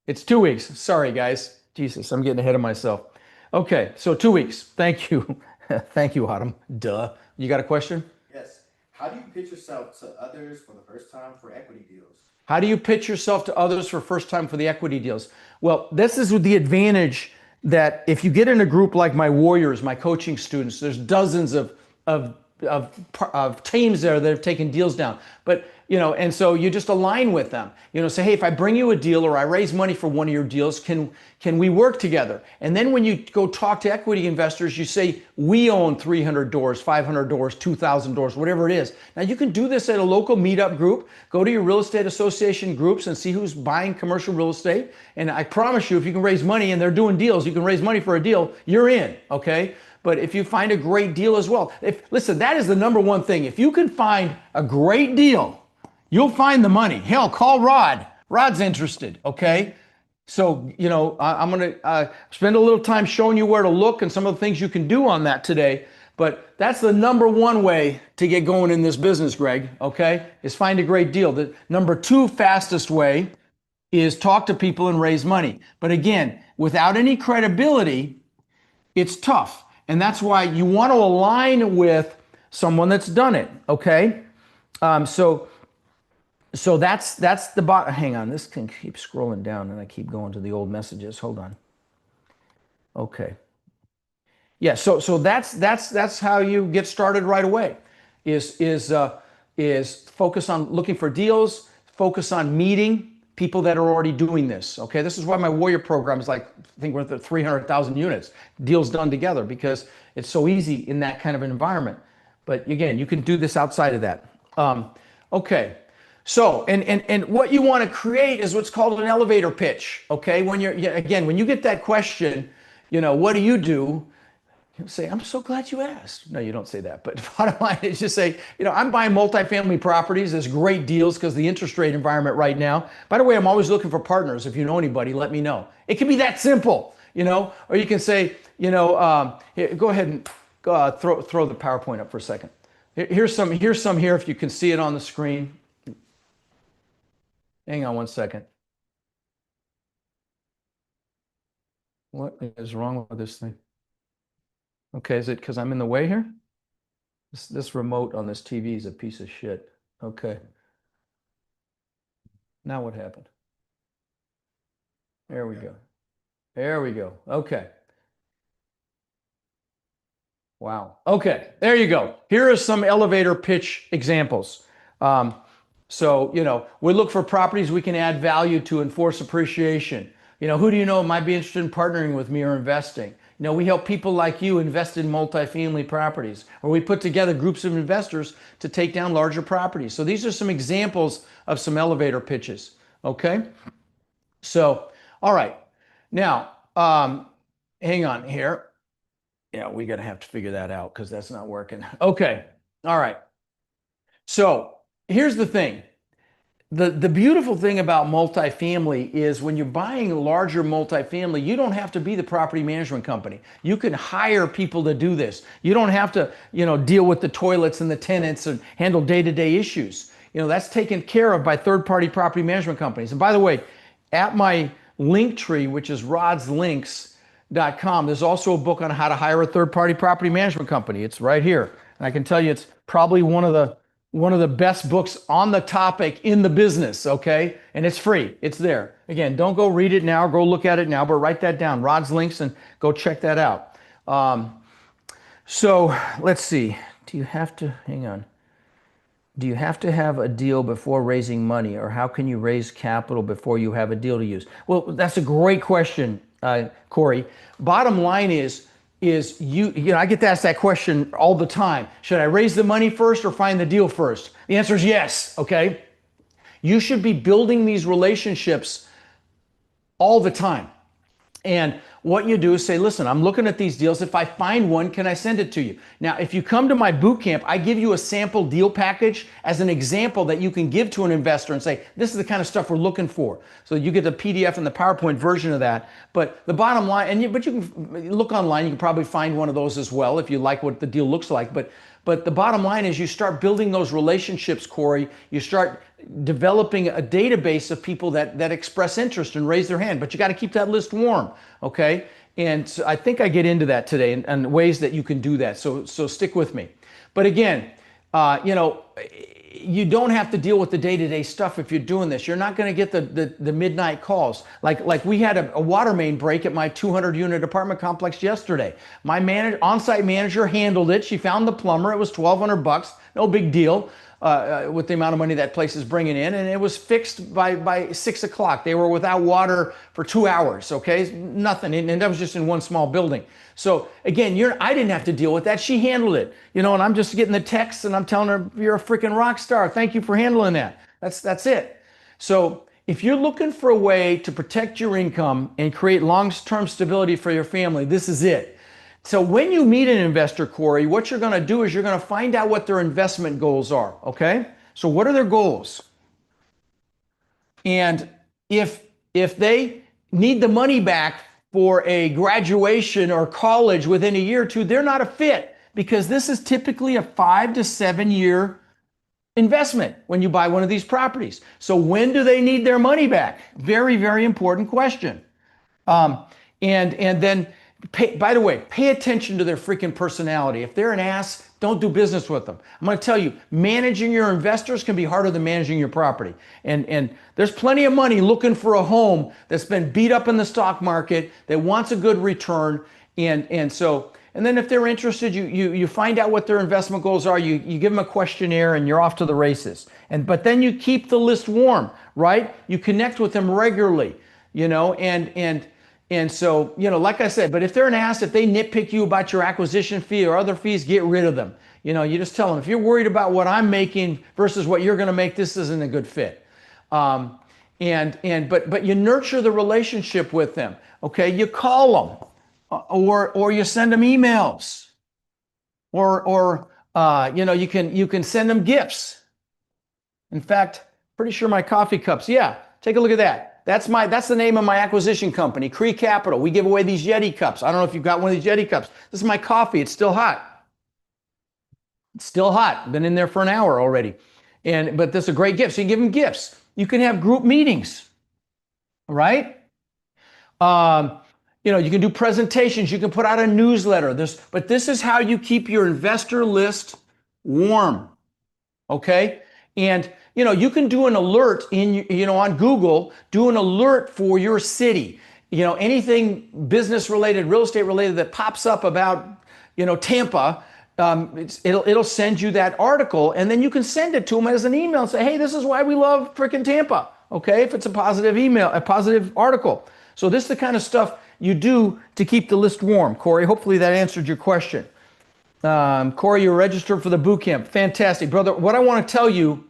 It's 2 weeks. Sorry, guys. Jesus, I'm getting ahead of myself. Okay, so 2 weeks. Thank you. Thank you, Autumn. Duh. You got a question? Yes. How do you pitch yourself to others for the first time for equity deals? How do you pitch yourself to others for first time for the equity deals? Well, this is with the advantage that if you get in a group like my warriors, my coaching students, there's dozens of teams there that have taken deals down. But, and so you just align with them, say, hey, if I bring you a deal or I raise money for one of your deals, can we work together? And then when you go talk to equity investors, you say, we own 300 doors, 500 doors, 2,000 doors, whatever it is. Now you can do this at a local meetup group, go to your real estate association groups and see who's buying commercial real estate. And I promise you, if you can raise money and they're doing deals, you can raise money for a deal, you're in, okay? But if you find a great deal as well, listen, that is the number one thing. If you can find a great deal, you'll find the money. Hell, call Rod. Rod's interested, okay? So, I'm going to spend a little time showing you where to look and some of the things you can do on that today. But that's the number one way to get going in this business, Greg, okay, is find a great deal. The number 2 fastest way is talk to people and raise money. But again, without any credibility, it's tough. And that's why you want to align with someone that's done it, okay? So that's the bottom. Hang on, this can keep scrolling down and I keep going to the old messages. Hold on. Okay. Yeah, so that's how you get started right away. Is focus on looking for deals, focus on meeting people that are already doing this. Okay, this is why my Warrior program is like, I think we're at 300,000 units, deals done together, because it's so easy in that kind of an environment. But again, you can do this outside of that. Okay. So, and what you want to create is what's called an elevator pitch. Okay. When when you get that question, what do? You say, I'm so glad you asked. No, you don't say that. But bottom line is just say, I'm buying multifamily properties. There's great deals because the interest rate environment right now. By the way, I'm always looking for partners. If you know anybody, let me know. It can be that simple, or you can say, here, go ahead and throw the PowerPoint up for a second. Here's some here if you can see it on the screen. Hang on one second. What is wrong with this thing? Okay, is it because I'm in the way here? This remote on this TV is a piece of shit. Okay. Now what happened? There we go. There we go. Okay. Wow. Okay, there you go. Here are some elevator pitch examples. So, we look for properties we can add value to and force appreciation. Who do you know might be interested in partnering with me or investing? We help people like you invest in multifamily properties, or we put together groups of investors to take down larger properties. So these are some examples of some elevator pitches. Okay. So, all right. Now, hang on here. Yeah, we're going to have to figure that out because that's not working. Okay. All right. So here's the thing. The beautiful thing about multifamily is when you're buying a larger multifamily, you don't have to be the property management company. You can hire people to do this. You don't have to, deal with the toilets and the tenants and handle day-to-day issues. That's taken care of by third-party property management companies. And by the way, at my link tree, which is rodslinks.com, there's also a book on how to hire a third-party property management company. It's right here. And I can tell you it's probably one of the best books on the topic in the business, okay? And it's free. It's there. Again, don't go read it now, go look at it now, but write that down, Rod's links, and go check that out. So let's see. Hang on. Do you have to have a deal before raising money, or how can you raise capital before you have a deal to use? Well, that's a great question, Corey. Bottom line is I get asked that question all the time. Should I raise the money first or find the deal first? The answer is yes, okay? You should be building these relationships all the time. And what you do is say, listen, I'm looking at these deals. If I find one, can I send it to you? Now, if you come to my boot camp, I give you a sample deal package as an example that you can give to an investor and say, this is the kind of stuff we're looking for. So you get the PDF and the PowerPoint version of that. But the bottom line, but you can look online, you can probably find one of those as well if you like what the deal looks like. But the bottom line is you start building those relationships, Corey. You start developing a database of people that express interest and raise their hand. But you got to keep that list warm, okay? And so I think I get into that today and ways that you can do that. So stick with me. But again, you don't have to deal with the day-to-day stuff if you're doing this. You're not going to get the midnight calls. Like we had a water main break at my 200-unit apartment complex yesterday. My on-site manager handled it. She found the plumber. It was $1,200, no big deal with the amount of money that place is bringing in, and it was fixed by 6 o'clock. They were without water for 2 hours. Okay, nothing, and that was just in one small building. So again, I didn't have to deal with that. She handled it, and I'm just getting the texts and I'm telling her, you're a freaking rock star. Thank you for handling that. That's it. So if you're looking for a way to protect your income and create long-term stability for your family, this is it. So when you meet an investor, Corey, what you're going to do is you're going to find out what their investment goals are. Okay. So what are their goals? And if they need the money back for a graduation or college within a year or two, they're not a fit, because this is typically a 5 to 7 year investment when you buy one of these properties. So when do they need their money back? Very, very important question. And then, by the way, pay attention to their freaking personality. If they're an ass, don't do business with them. I'm going to tell you, managing your investors can be harder than managing your property. And there's plenty of money looking for a home that's been beat up in the stock market, that wants a good return. And then if they're interested, you find out what their investment goals are. You give them a questionnaire and you're off to the races. But then you keep the list warm, right? You connect with them regularly, and so, like I said, but if they're an ass, if they nitpick you about your acquisition fee or other fees, get rid of them. You just tell them, if you're worried about what I'm making versus what you're going to make, this isn't a good fit. But you nurture the relationship with them. Okay, you call them, or you send them emails, or you can send them gifts. In fact, pretty sure my coffee cups. Yeah, take a look at that. That's the name of my acquisition company, Cree Capital. We give away these Yeti cups. I don't know if you've got one of these Yeti cups. This is my coffee. It's still hot. It's still hot. Been in there for an hour already. But this is a great gift. So you give them gifts. You can have group meetings, right? You can do presentations. You can put out a newsletter. But this is how you keep your investor list warm, okay? And you can do an alert on Google, do an alert for your city. Anything business related, real estate related that pops up about, Tampa, it'll send you that article, and then you can send it to them as an email and say, hey, this is why we love frickin' Tampa. Okay, if it's a positive email, a positive article. So this is the kind of stuff you do to keep the list warm, Corey. Hopefully that answered your question. Corey, you're registered for the boot camp. Fantastic, brother. What I want to tell you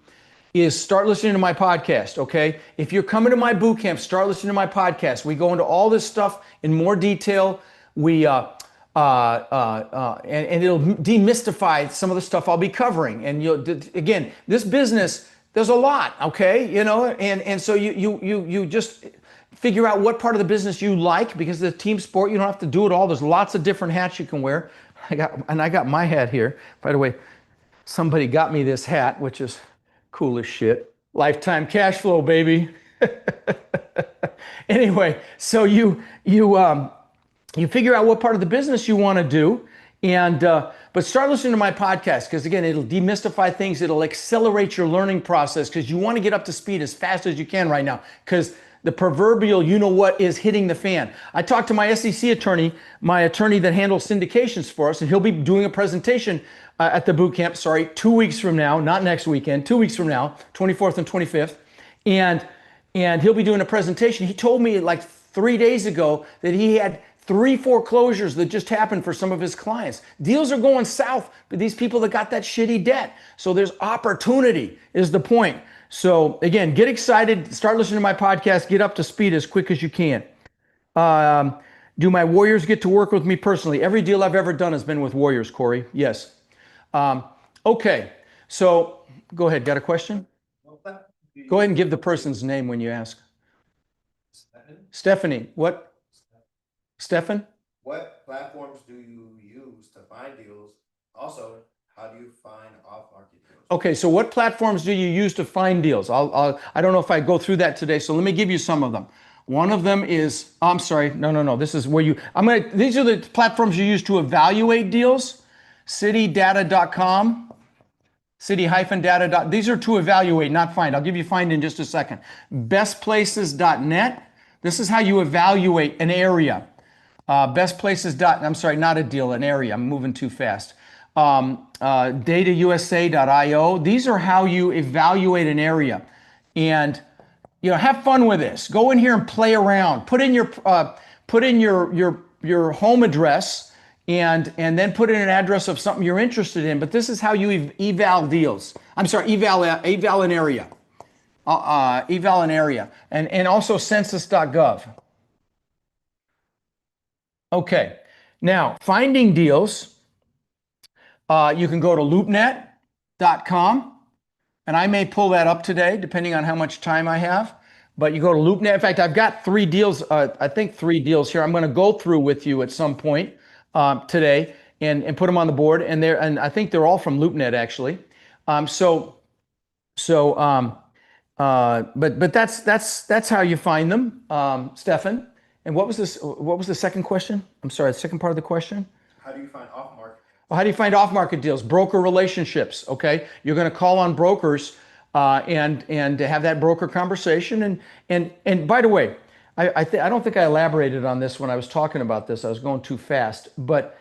is start listening to my podcast, okay? If you're coming to my boot camp, start listening to my podcast. We go into all this stuff in more detail. We and it'll demystify some of the stuff I'll be covering. And you'll, again, this business, there's a lot, okay? You know, and so you just figure out what part of the business you like, because it's a team sport. You don't have to do it all. There's lots of different hats you can wear. I got my hat here. By the way, somebody got me this hat, which is cool as shit. Lifetime cash flow, baby. Anyway, so you figure out what part of the business you want to do, and but start listening to my podcast, because again, it'll demystify things. It'll accelerate your learning process, because you want to get up to speed as fast as you can right now, because the proverbial you know what is hitting the fan. I talked to my SEC attorney, my attorney that handles syndications for us, and he'll be doing a presentation at the boot camp, 2 weeks from now, not next weekend, 2 weeks from now, 24th and 25th. And he'll be doing a presentation. He told me like 3 days ago that he had 3 foreclosures that just happened for some of his clients. Deals are going south, but these people that got that shitty debt. So there's opportunity is the point. So again, get excited, start listening to my podcast, get up to speed as quick as you can. Do my warriors get to work with me personally? Every deal I've ever done has been with warriors, Corey. Yes. Okay, so go ahead. Got a question? Go ahead and give the person's name when you ask. Stephanie. What? Stefan? What platforms do you use to find deals? Also, how do you find off-market deals? Okay, so what platforms do you use to find deals? I don't know if I go through that today, so let me give you some of them. One of them is, I'm sorry, no. This is where these are the platforms you use to evaluate deals. Citydata.com, city-data. These are to evaluate, not find. I'll give you find in just a second. Bestplaces.net. This is how you evaluate an area. I'm sorry, not a deal, an area. I'm moving too fast. Datausa.io. These are how you evaluate an area. And have fun with this. Go in here and play around. Put in your home address. And then put in an address of something you're interested in. But this is how you eval deals. I'm sorry, eval an area. Eval an area. And also census.gov. Okay. Now, finding deals, you can go to loopnet.com. And I may pull that up today, depending on how much time I have. But you go to LoopNet. In fact, I've got 3 deals, I think 3 deals here. I'm going to go through with you at some point today and put them on the board, and I think they're all from LoopNet actually. But that's how you find them, Stefan. And what was the second question? I'm sorry, the second part of the question. How do you find off-market? Well, how do you find off-market deals? Broker relationships. Okay, you're going to call on brokers and have that broker conversation. And by the way, I don't think I elaborated on this when I was talking about this. I was going too fast, but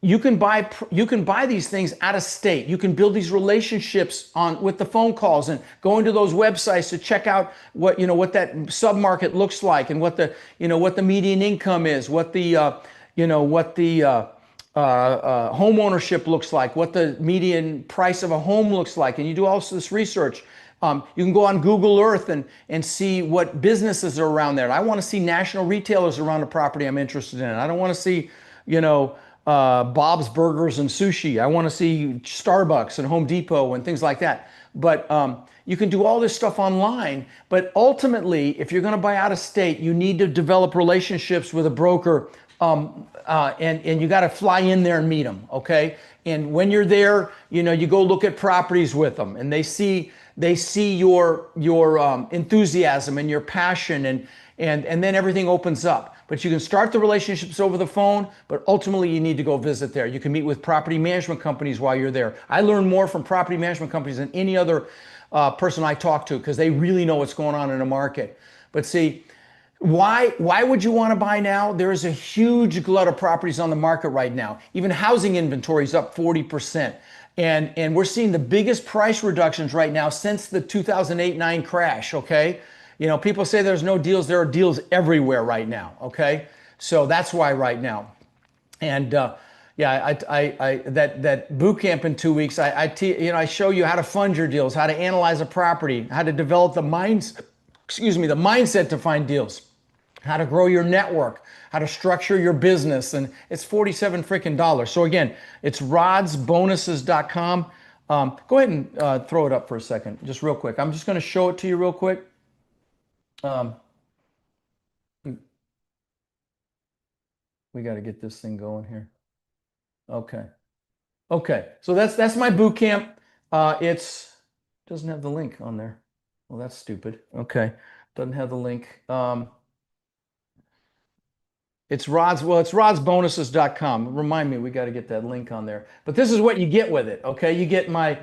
you can buy these things out of state. You can build these relationships with the phone calls and go into those websites to check out what that submarket looks like, and what the median income is, what the home ownership looks like, what the median price of a home looks like, and you do all this research. You can go on Google Earth and see what businesses are around there. I want to see national retailers around the property I'm interested in. I don't want to see, Bob's Burgers and sushi. I want to see Starbucks and Home Depot and things like that. But you can do all this stuff online. But ultimately, if you're going to buy out of state, you need to develop relationships with a broker, and you got to fly in there and meet them. Okay. And when you're there, you go look at properties with them, and they see your enthusiasm and your passion, and then everything opens up. But you can start the relationships over the phone, but ultimately you need to go visit there. You can meet with property management companies while you're there. I learn more from property management companies than any other person I talk to, because they really know what's going on in the market. But see, why would you want to buy now? There is a huge glut of properties on the market right now. Even housing inventory is up 40%. And we're seeing the biggest price reductions right now since the 2008-9 crash, okay? People say there's no deals. There are deals everywhere right now, okay? So that's why right now. And, Yeah, that boot camp in 2 weeks. I show you how to fund your deals, how to analyze a property, how to develop the mindset to find deals, how to grow your network, how to structure your business, and it's 47 freaking dollars. So again, it's rodsbonuses.com. Go ahead and throw it up for a second, just real quick. I'm just going to show it to you real quick. Um, we got to get this thing going here. Okay. Okay, so that's my boot camp. It's doesn't have the link on there. Well, that's stupid. Okay, doesn't have the link. It's rodsbonuses.com. Remind me, we got to get that link on there. But this is what you get with it. Okay, you get my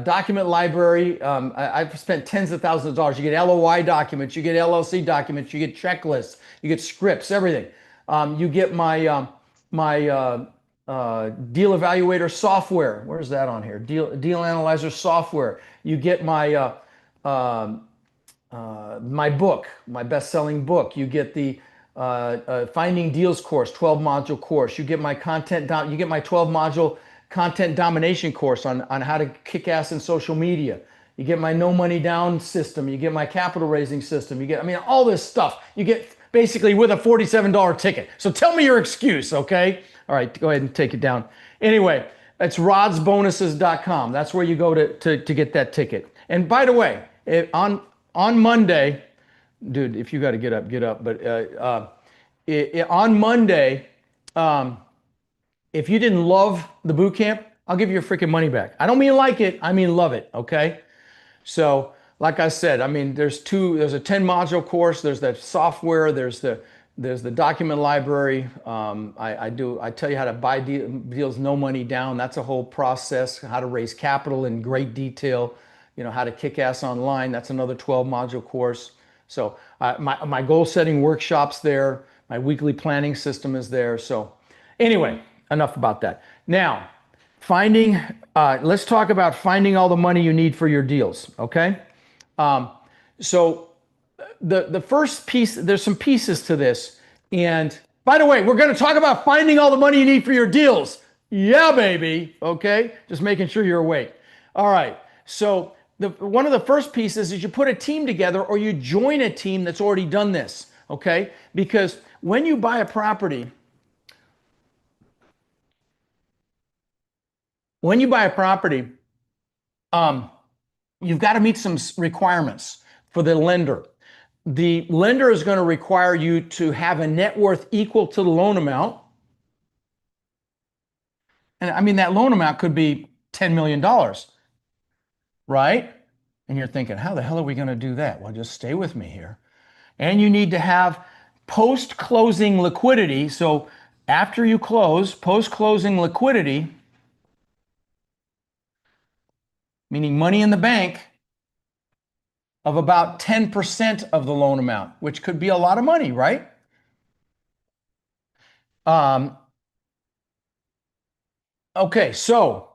document library. I've spent tens of thousands of dollars. You get LOI documents, you get LLC documents, you get checklists, you get scripts, everything. You get my deal evaluator software. Where's that on here? Deal analyzer software. You get my book, my best-selling book. You get the Finding Deals course, 12-module course. You get my you get my 12-module content domination course on how to kick ass in social media. You get my no money down system. You get my capital raising system. You get, I mean, all this stuff. You get basically with a $47 ticket. So tell me your excuse, okay? All right, go ahead and take it down. Anyway, it's rodsbonuses.com. That's where you go to get that ticket. And by the way, on Monday, dude, if you got to get up, get up. But on Monday, if you didn't love the boot camp, I'll give you your freaking money back. I don't mean like it, I mean love it, okay? So, like I said, I mean, there's a 10 module course, there's that software, there's the document library. I tell you how to buy deals, no money down. That's a whole process, how to raise capital in great detail, how to kick ass online. That's another 12 module course. So my goal setting workshops there, my weekly planning system is there. So anyway, enough about that. Now, let's talk about finding all the money you need for your deals, okay? So the first piece, there's some pieces to this. And by the way, we're going to talk about finding all the money you need for your deals. Yeah, baby. Okay. Just making sure you're awake. All right. So one of the first pieces is you put a team together or you join a team that's already done this. Okay. Because when you buy a property, you've got to meet some requirements for the lender. The lender is going to require you to have a net worth equal to the loan amount. And I mean, that loan amount could be $10 million, right? And you're thinking, how the hell are we going to do that? Well, just stay with me here. And you need to have post-closing liquidity. So after you close, post-closing liquidity, meaning money in the bank, of about 10% of the loan amount, which could be a lot of money, right? Okay, so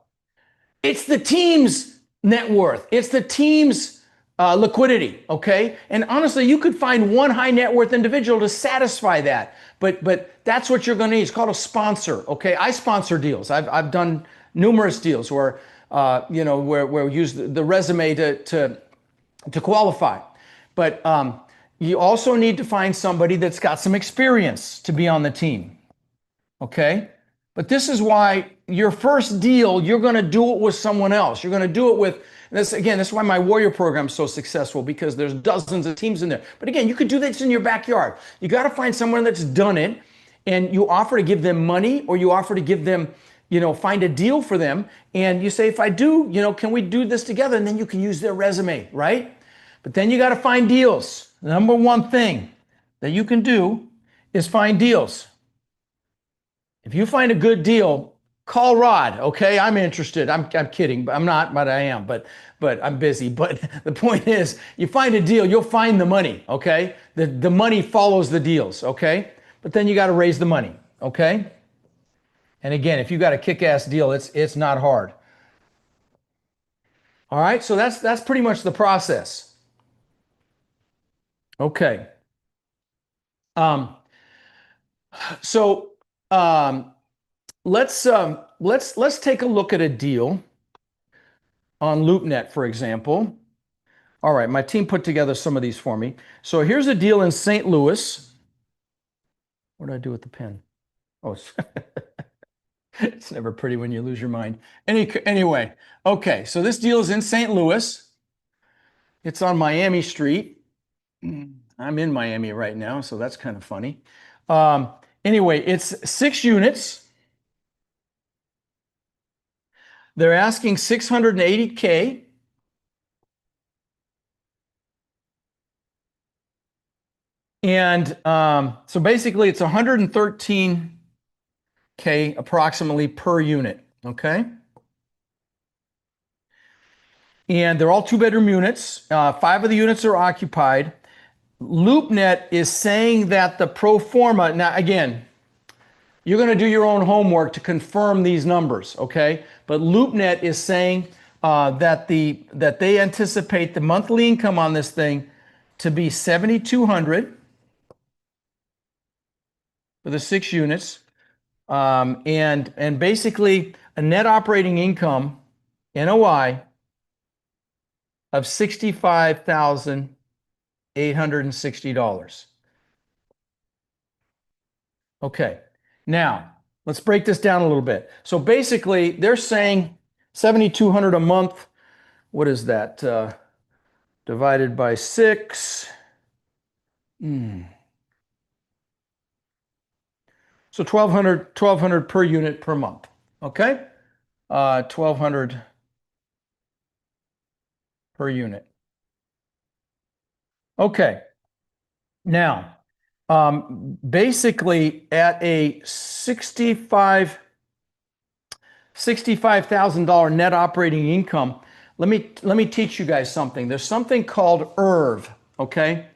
it's the team's net worth. It's the team's liquidity, okay? And honestly, you could find one high net worth individual to satisfy that, but that's what you're going to need. It's called a sponsor, okay? I sponsor deals. I've done numerous deals where where we use the resume to qualify. But you also need to find somebody that's got some experience to be on the team, okay? But this is why your first deal, you're going to do it with someone else. You're going to do it with, this again, this is why my Warrior program is so successful, because there's dozens of teams in there. But again, you could do this in your backyard. You got to find someone that's done it, and you offer to give them money, or you offer to give them, find a deal for them. And you say, if I do, can we do this together? And then you can use their resume, right? But then you got to find deals. The number one thing that you can do is find deals. If you find a good deal, call Rod, okay? I'm interested. I'm kidding, but I'm not, but I am. But I'm busy. But the point is, you find a deal, you'll find the money, okay? The money follows the deals, okay? But then you got to raise the money, okay? And again, if you got a kick-ass deal, it's not hard. All right, so that's pretty much the process. Okay. So Um, let's take a look at a deal on LoopNet, for example. All right, my team put together some of these for me. So here's a deal in St. Louis. What did I do with the pen? Oh, it's never pretty when you lose your mind. Anyway, okay, so this deal is in St. Louis. It's on Miami Street. I'm in Miami right now, so that's kind of funny. Anyway, it's 6 units. They're asking $680K. And so basically it's 113K approximately per unit, okay? And they're all 2-bedroom units. 5 of the units are occupied. LoopNet is saying that the pro forma, now again, you're going to do your own homework to confirm these numbers, okay? But LoopNet is saying that they anticipate the monthly income on this thing to be $7,200 for the 6 units, and basically a net operating income (NOI) of $65,860. Okay, now let's break this down a little bit. So basically, they're saying $7,200 a month. What is that? Divided by 6. So 1,200 per unit per month. Okay, 1,200 per unit. Okay, now basically at a $65,000 net operating income, let me teach you guys something. There's something called ERV, okay?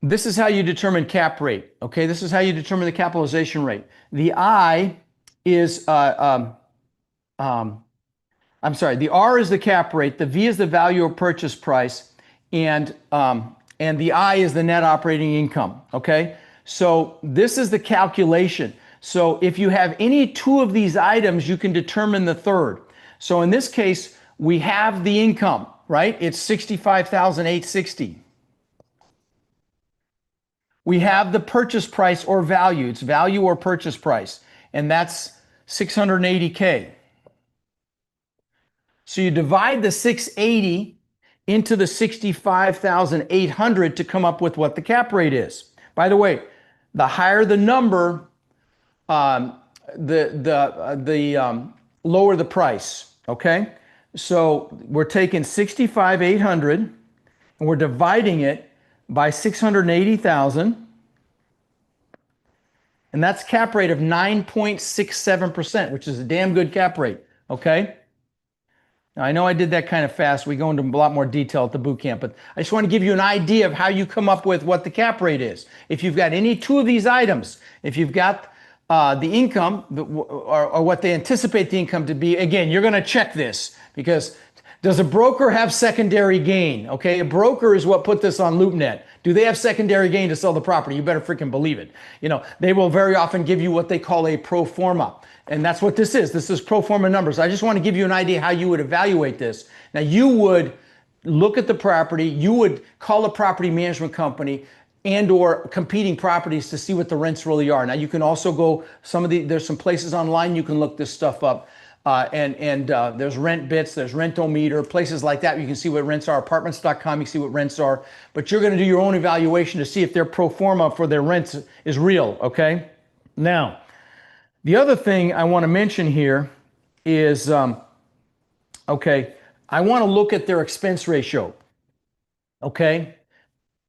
This is how you determine cap rate, okay? This is how you determine the capitalization rate. The I is, I'm sorry, the R is the cap rate, the V is the value of purchase price, and the I is the net operating income, okay? So this is the calculation. So if you have any 2 of these items, you can determine the third. So in this case, we have the income, right? It's $65,860. We have the purchase price or value. It's value or purchase price, and that's $680K. So you divide the 680 into the 65,800 to come up with what the cap rate is. By the way, the higher the number, the lower the price. Okay, so we're taking 65,800 and we're dividing it by 680,000, and that's cap rate of 9.67%, which is a damn good cap rate. Okay. Now, I know I did that kind of fast. We go into a lot more detail at the boot camp, but I just want to give you an idea of how you come up with what the cap rate is. If you've got any 2 of these items, if you've got the income or what they anticipate the income to be, again, you're going to check this because does a broker have secondary gain? Okay, a broker is what put this on LoopNet. Do they have secondary gain to sell the property? You better freaking believe it. You know, they will very often give you what they call a pro forma. And that's what this is. This is pro forma numbers. I just want to give you an idea how you would evaluate this. Now, you would look at the property, you would call a property management company and or competing properties to see what the rents really are. Now, you can also go, there's some places online you can look this stuff up. There's Rent Bits, there's Rentometer, places like that. You can see what rents are. Apartments.com, you can see what rents are. But you're going to do your own evaluation to see if their pro forma for their rents is real, okay? Now, the other thing I want to mention here is, okay, I want to look at their expense ratio. Okay,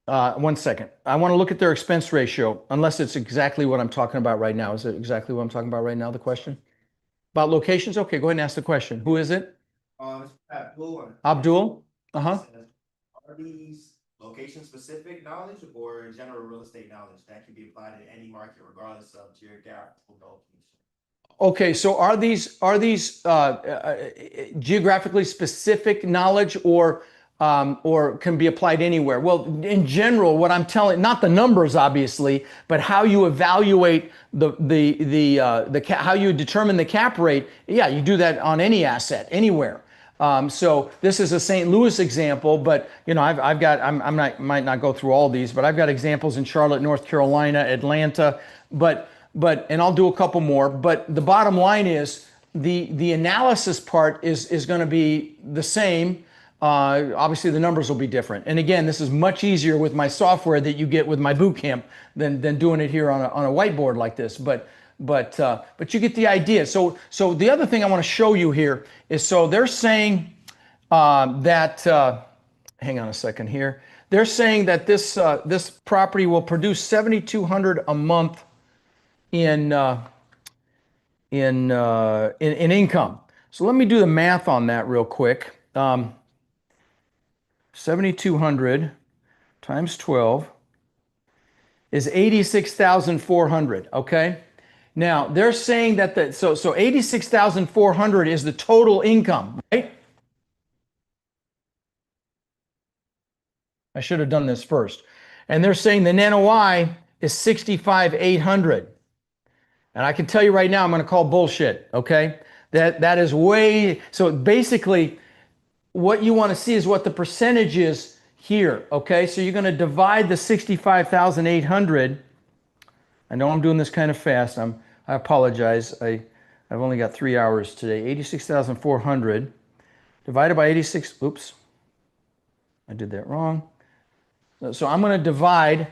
1 second. I want to look at their expense ratio, unless it's exactly what I'm talking about right now. Is it exactly what I'm talking about right now, the question? About locations? Okay, go ahead and ask the question. Who is it? It's Abdul. Abdul? Uh-huh. Are these location specific knowledge or general real estate knowledge that can be applied in any market regardless of geographical location? Okay, so are these geographically specific knowledge, or or can be applied anywhere? Well, in general, what I'm telling, not the numbers obviously, but how you evaluate how you determine the cap rate. Yeah, you do that on any asset anywhere. So this is a St. Louis example, but you know, might not go through all these, but I've got examples in Charlotte, North Carolina, Atlanta, and I'll do a couple more. But the bottom line is the analysis part is going to be the same. Obviously, the numbers will be different. And again, this is much easier with my software that you get with my Bootcamp than doing it here on a whiteboard like this. But you get the idea. So the other thing I want to show you here is, so they're saying that, hang on a second here. They're saying that this property will produce $7,200 a month in income. So let me do the math on that real quick. 7,200 times 12 is 86,400. Okay. Now they're saying that so 86,400 is the total income, right? I should have done this first. And they're saying the NOI is 65,800. And I can tell you right now, I'm going to call bullshit. Okay. That is way, so basically what you want to see is what the percentage is here. Okay. So you're going to divide the 65,800. I know I'm doing this kind of fast. I apologize. I've only got 3 hours today. 86,400 divided by 86. Oops. I did that wrong. So I'm going to divide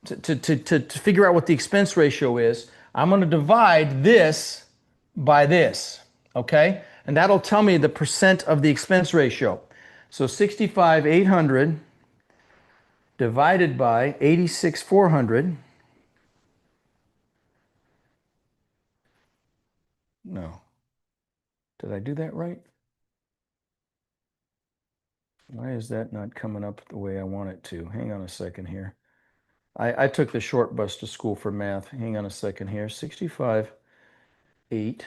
to figure out what the expense ratio is. I'm going to divide this by this. Okay. And that'll tell me the percent of the expense ratio. So 65,800 divided by 86,400. No. Did I do that right? Why is that not coming up the way I want it to? Hang on a second here. I took the short bus to school for math. Hang on a second here. 65, 8. Did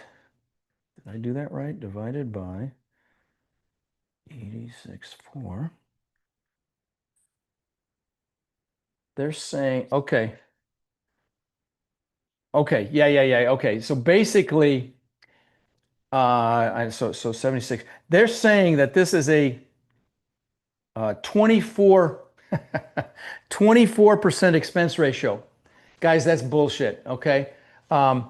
I do that right? Divided by 86, 4. They're saying, okay. Okay, yeah. Okay, so basically, so 76. They're saying that this is a 24% expense ratio. Guys, that's bullshit, okay? I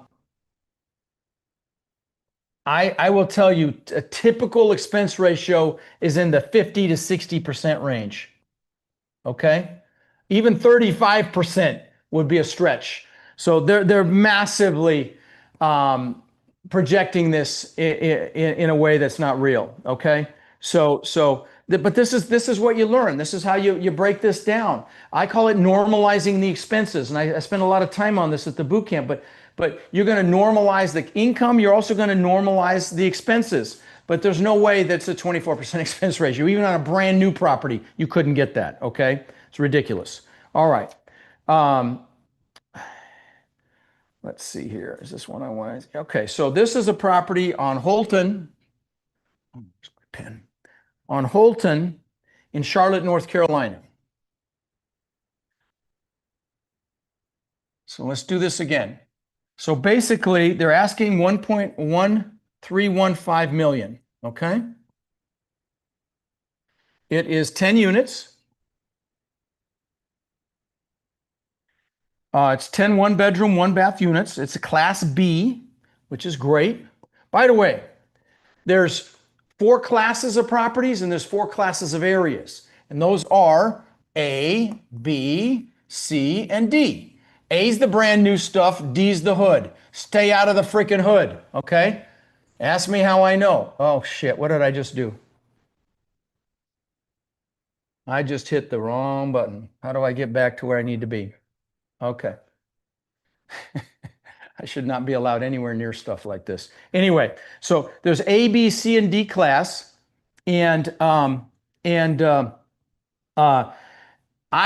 will tell you, a typical expense ratio is in the 50 to 60% range, okay? Even 35% would be a stretch. So they're massively projecting this in a way that's not real, okay? But this is what you learn. This is how you break this down. I call it normalizing the expenses, and I spend a lot of time on this at the boot camp. But you're going to normalize the income. You're also going to normalize the expenses. But there's no way that's a 24% expense ratio. Even on a brand new property, you couldn't get that. Okay, it's ridiculous. All right. Let's see here. Is this one I want? Okay, so this is a property on Holton. Pen. On Holton in Charlotte, North Carolina. So let's do this again. So basically, they're asking 1.1315 million, okay? It is 10 units. It's 10 one-bedroom, one-bath units. It's a Class B, which is great. By the way, there's 4 classes of properties and there's 4 classes of areas. And those are A, B, C, and D. A's the brand new stuff, D's the hood. Stay out of the freaking hood, okay? Ask me how I know. Oh shit, what did I just do? I just hit the wrong button. How do I get back to where I need to be? Okay. I should not be allowed anywhere near stuff like this. Anyway, so there's A, B, C, and D class, and I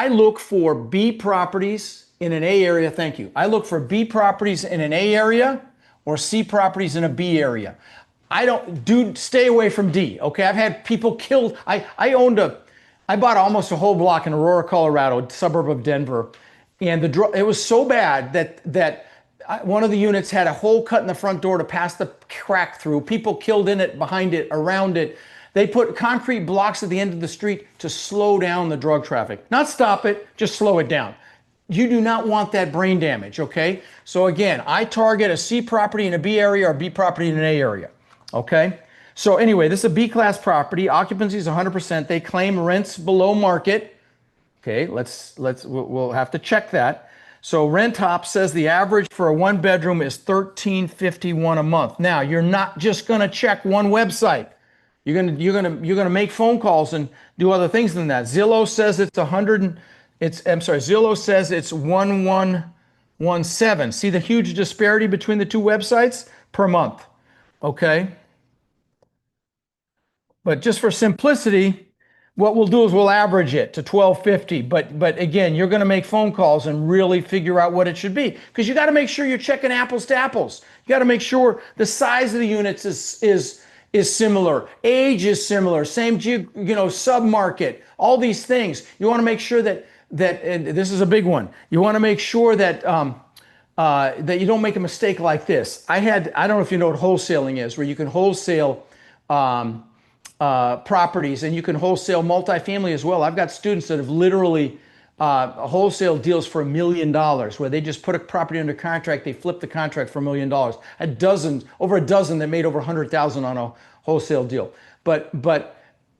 look for B properties in an A area. Thank you. I look for B properties in an A area or C properties in a B area. I don't stay away from D. Okay. I've had people killed. I owned I bought almost a whole block in Aurora, Colorado, suburb of Denver, and it was so bad that one of the units had a hole cut in the front door to pass the crack through. People killed in it, behind it, around it. They put concrete blocks at the end of the street to slow down the drug traffic. Not stop it, just slow it down. You do not want that brain damage, okay? So again, I target a C property in a B area or B property in an A area, okay? So anyway, this is a B class property. Occupancy is 100%. They claim rents below market. Okay, we'll have to check that. So Rent Hop says the average for a one bedroom is $13.51 a month. Now, you're not just going to check one website. You're gonna make phone calls and do other things than that. Zillow says it's Zillow says it's 1117. See the huge disparity between the two websites per month. Okay. But just for simplicity, what we'll do is we'll average it to 1250. But again, you're going to make phone calls and really figure out what it should be, because you got to make sure you're checking apples to apples. You got to make sure the size of the units is similar, age is similar, same sub-market, all these things. You want to make sure that and this is a big one. You want to make sure that that you don't make a mistake like this. I don't know if you know what wholesaling is, where you can wholesale properties, and you can wholesale multifamily as well. I've got students that have literally wholesale deals for $1 million, where they just put a property under contract, they flip the contract for $1 million. Over a dozen that made over 100,000 on a wholesale deal. But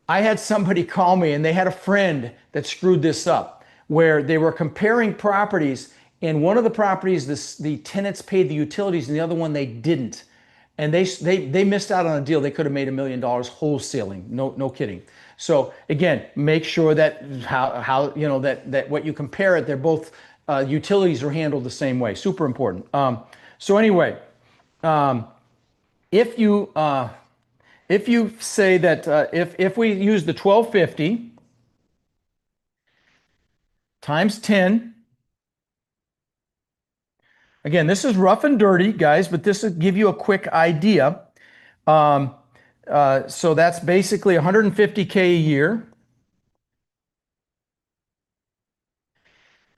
I had somebody call me, and they had a friend that screwed this up, where they were comparing properties. In one of the properties, the tenants paid the utilities, and the other one they didn't. And they missed out on a deal. They could have made $1 million wholesaling. No kidding. So again, make sure that that what you compare it, they're both utilities are handled the same way. Super important. So anyway, if you say that if we use the 1250 times 10. Again, this is rough and dirty, guys, but this will give you a quick idea. So that's basically $150K a year.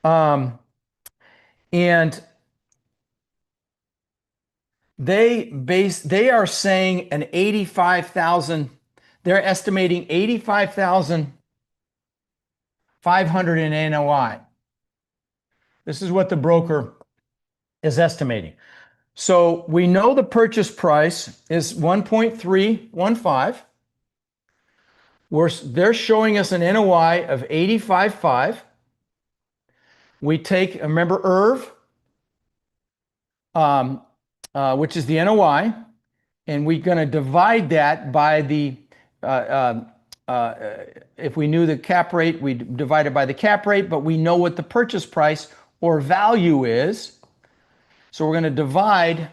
And they are saying an 85,000, they're estimating 85,500 in NOI. This is what the broker is estimating. So we know the purchase price is 1.315. They're showing us an NOI of 85.5. We take, remember IRV, which is the NOI, and we're going to divide that by the, if we knew the cap rate, we divide it by the cap rate, but we know what the purchase price or value is. So we're going to divide,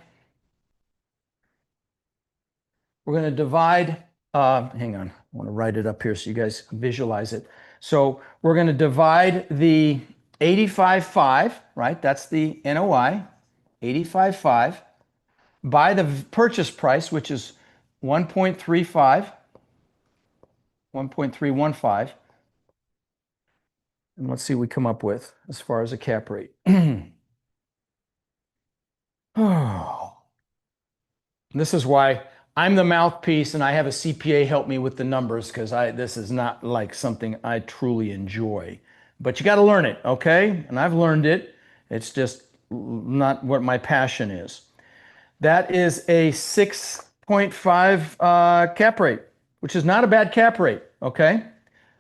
hang on, I want to write it up here so you guys visualize it. So we're going to divide the 85.5, right? That's the NOI, 85.5, by the purchase price, which is 1.315. And let's see what we come up with as far as a cap rate. Oh, this is why I'm the mouthpiece, and I have a CPA help me with the numbers, because this is not like something I truly enjoy. But you got to learn it, okay? And I've learned it. It's just not what my passion is. That is a 6.5 cap rate, which is not a bad cap rate, okay?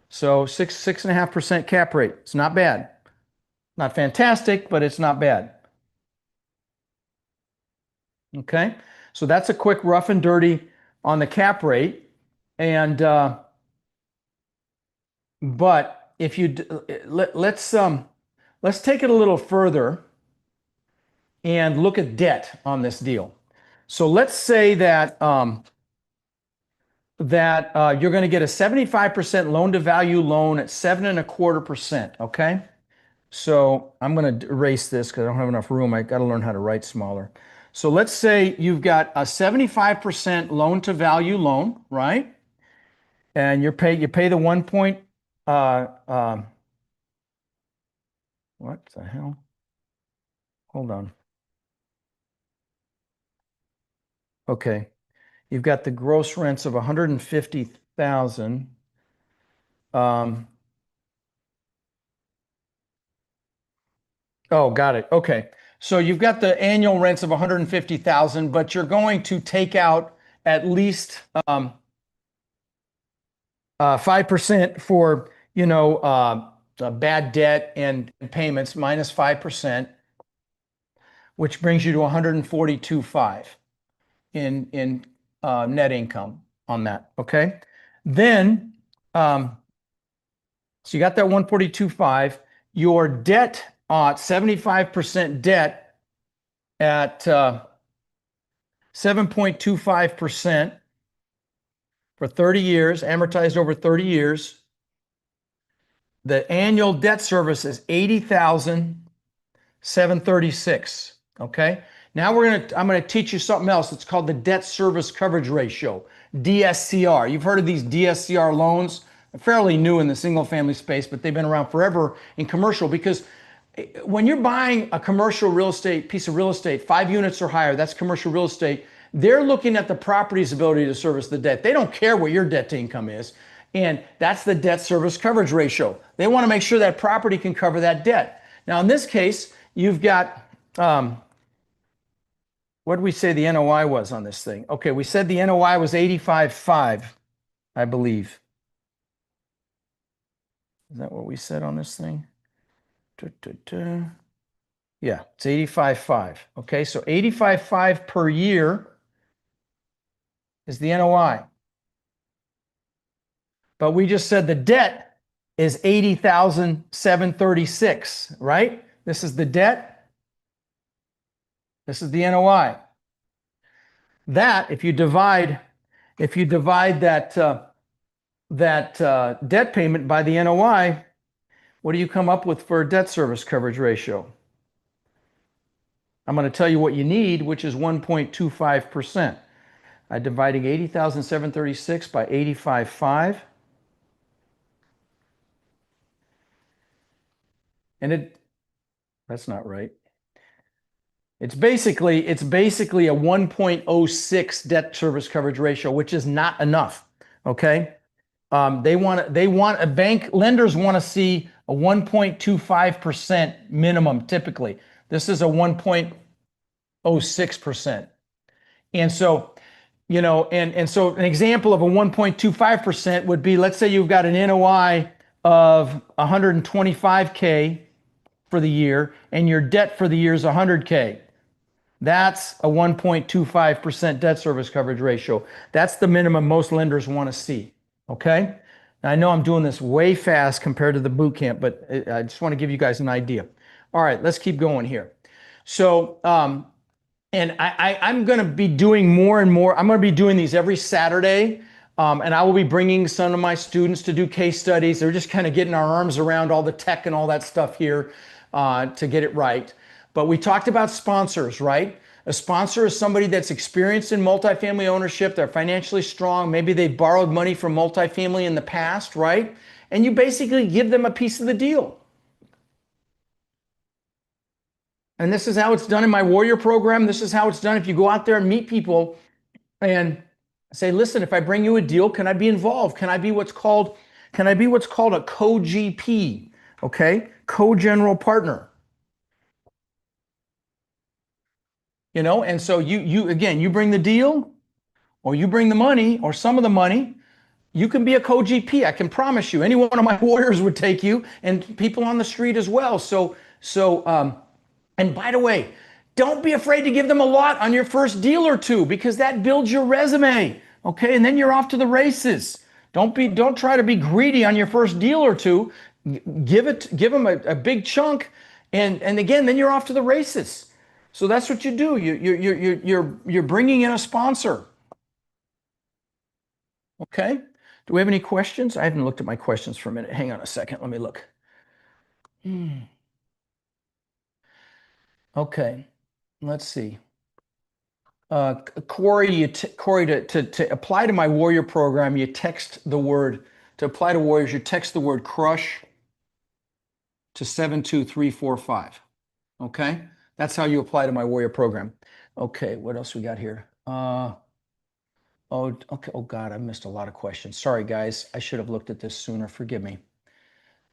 So 6.5% cap rate. It's not bad. Not fantastic, but it's not bad. Okay, so that's a quick rough and dirty on the cap rate. And but if you let's take it a little further and look at debt on this deal. So let's say that you're going to get a 75% loan to value loan at 7.25%. Okay, so I'm going to erase this because I don't have enough room. I got to learn how to write smaller. So let's say you've got a 75% loan to value loan, right? And you pay the 1.3 uh, um, what the hell? Hold on. Okay. You've got the gross rents of 150,000. Um, oh, got it. Okay. So you've got the annual rents of 150,000, but you're going to take out at least 5% for, bad debt and payments minus 5%, which brings you to 142.5 in net income on that. Okay. Then, so you got that 142.5. Your debt, 75% debt at 7.25% for 30 years, amortized over 30 years. The annual debt service is 80,736. Okay. Now I'm going to teach you something else. It's called the debt service coverage ratio, DSCR. You've heard of these DSCR loans. They're fairly new in the single family space, but they've been around forever in commercial, because when you're buying a commercial real estate piece of real estate, 5 units or higher, that's commercial real estate. They're looking at the property's ability to service the debt. They don't care what your debt to income is. And that's the debt service coverage ratio. They want to make sure that property can cover that debt. Now, in this case, you've got, what did we say the NOI was on this thing? Okay, we said the NOI was 85.5, I believe. Is that what we said on this thing? Yeah, it's 85.5. Okay, so 85.5 per year is the NOI. But we just said the debt is 80,736, right? This is the debt. This is the NOI. That, if you divide that debt payment by the NOI, what do you come up with for a debt service coverage ratio? I'm going to tell you what you need, which is 1.25%. I'm dividing 80,736 by 85.5. And that's not right. It's basically a 1.06 debt service coverage ratio, which is not enough. Okay. Lenders want to see a 1.25% minimum typically. This is a 1.06%. And so, so an example of a 1.25% would be, let's say you've got an NOI of 125K for the year, and your debt for the year is 100K. That's a 1.25% debt service coverage ratio. That's the minimum most lenders want to see. Okay. Now, I know I'm doing this way fast compared to the boot camp, but I just want to give you guys an idea. All right, let's keep going here. So, and I'm going to be doing more and more. I'm going to be doing these every Saturday. And I will be bringing some of my students to do case studies. They're just kind of getting our arms around all the tech and all that stuff here to get it right. But we talked about sponsors, right? A sponsor is somebody that's experienced in multifamily ownership. They're financially strong. Maybe they've borrowed money from multifamily in the past, right? And you basically give them a piece of the deal. And this is how it's done in my Warrior program. This is how it's done if you go out there and meet people and say, listen, if I bring you a deal, can I be involved? Can I be what's called a co-GP, okay? Co-general partner. And so you bring the deal, or you bring the money, or some of the money. You can be a co-GP. I can promise you. Any one of my warriors would take you, and people on the street as well. And by the way, don't be afraid to give them a lot on your first deal or two, because that builds your resume. Okay, and then you're off to the races. Don't try to be greedy on your first deal or two. Give them a big chunk, and again, then you're off to the races. So that's what you do. You're bringing in a sponsor. Okay. Do we have any questions? I haven't looked at my questions for a minute. Hang on a second. Let me look. Okay. Let's see. Corey, to apply to my Warrior program, you text the word To apply to Warriors, you text the word crush to 72345. Okay? That's how you apply to my Warrior program. Okay, what else we got here? Okay. Oh God, I missed a lot of questions. Sorry, guys. I should have looked at this sooner. Forgive me.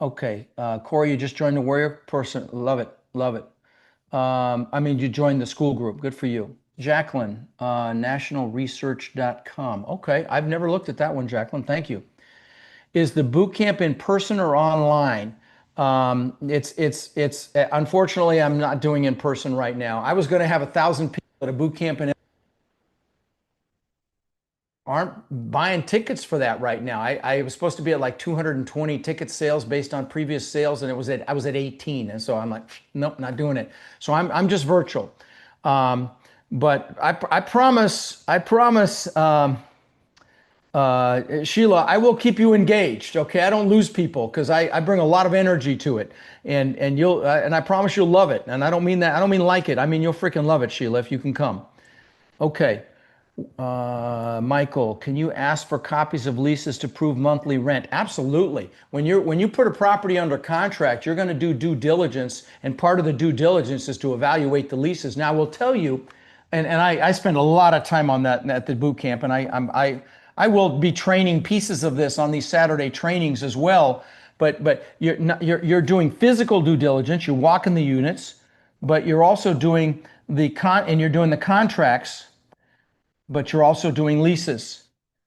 Okay, Corey, you just joined the Warrior person. Love it. Love it. You joined the school group. Good for you. Jacqueline, nationalresearch.com. Okay, I've never looked at that one, Jacqueline. Thank you. Is the boot camp in person or online? It's unfortunately, I'm not doing in person right now. I was going to have 1,000 people at a boot camp and aren't buying tickets for that right now. I was supposed to be at like 220 ticket sales based on previous sales, and I was at 18, and so I'm like, nope, not doing it. So I'm just virtual. But I promise, Sheila, I will keep you engaged. Okay, I don't lose people because I bring a lot of energy to it, and I promise you'll love it. And I don't mean that. I don't mean like it. I mean you'll freaking love it, Sheila, if you can come. Okay. Michael, can you ask for copies of leases to prove monthly rent? Absolutely. When you put a property under contract, you're going to do due diligence, and part of the due diligence is to evaluate the leases. Now, we'll tell you, and I spend a lot of time on that at the boot camp, and I will be training pieces of this on these Saturday trainings as well. But you're doing physical due diligence. You're walking the units, but you're also doing you're doing the contracts. But you're also doing leases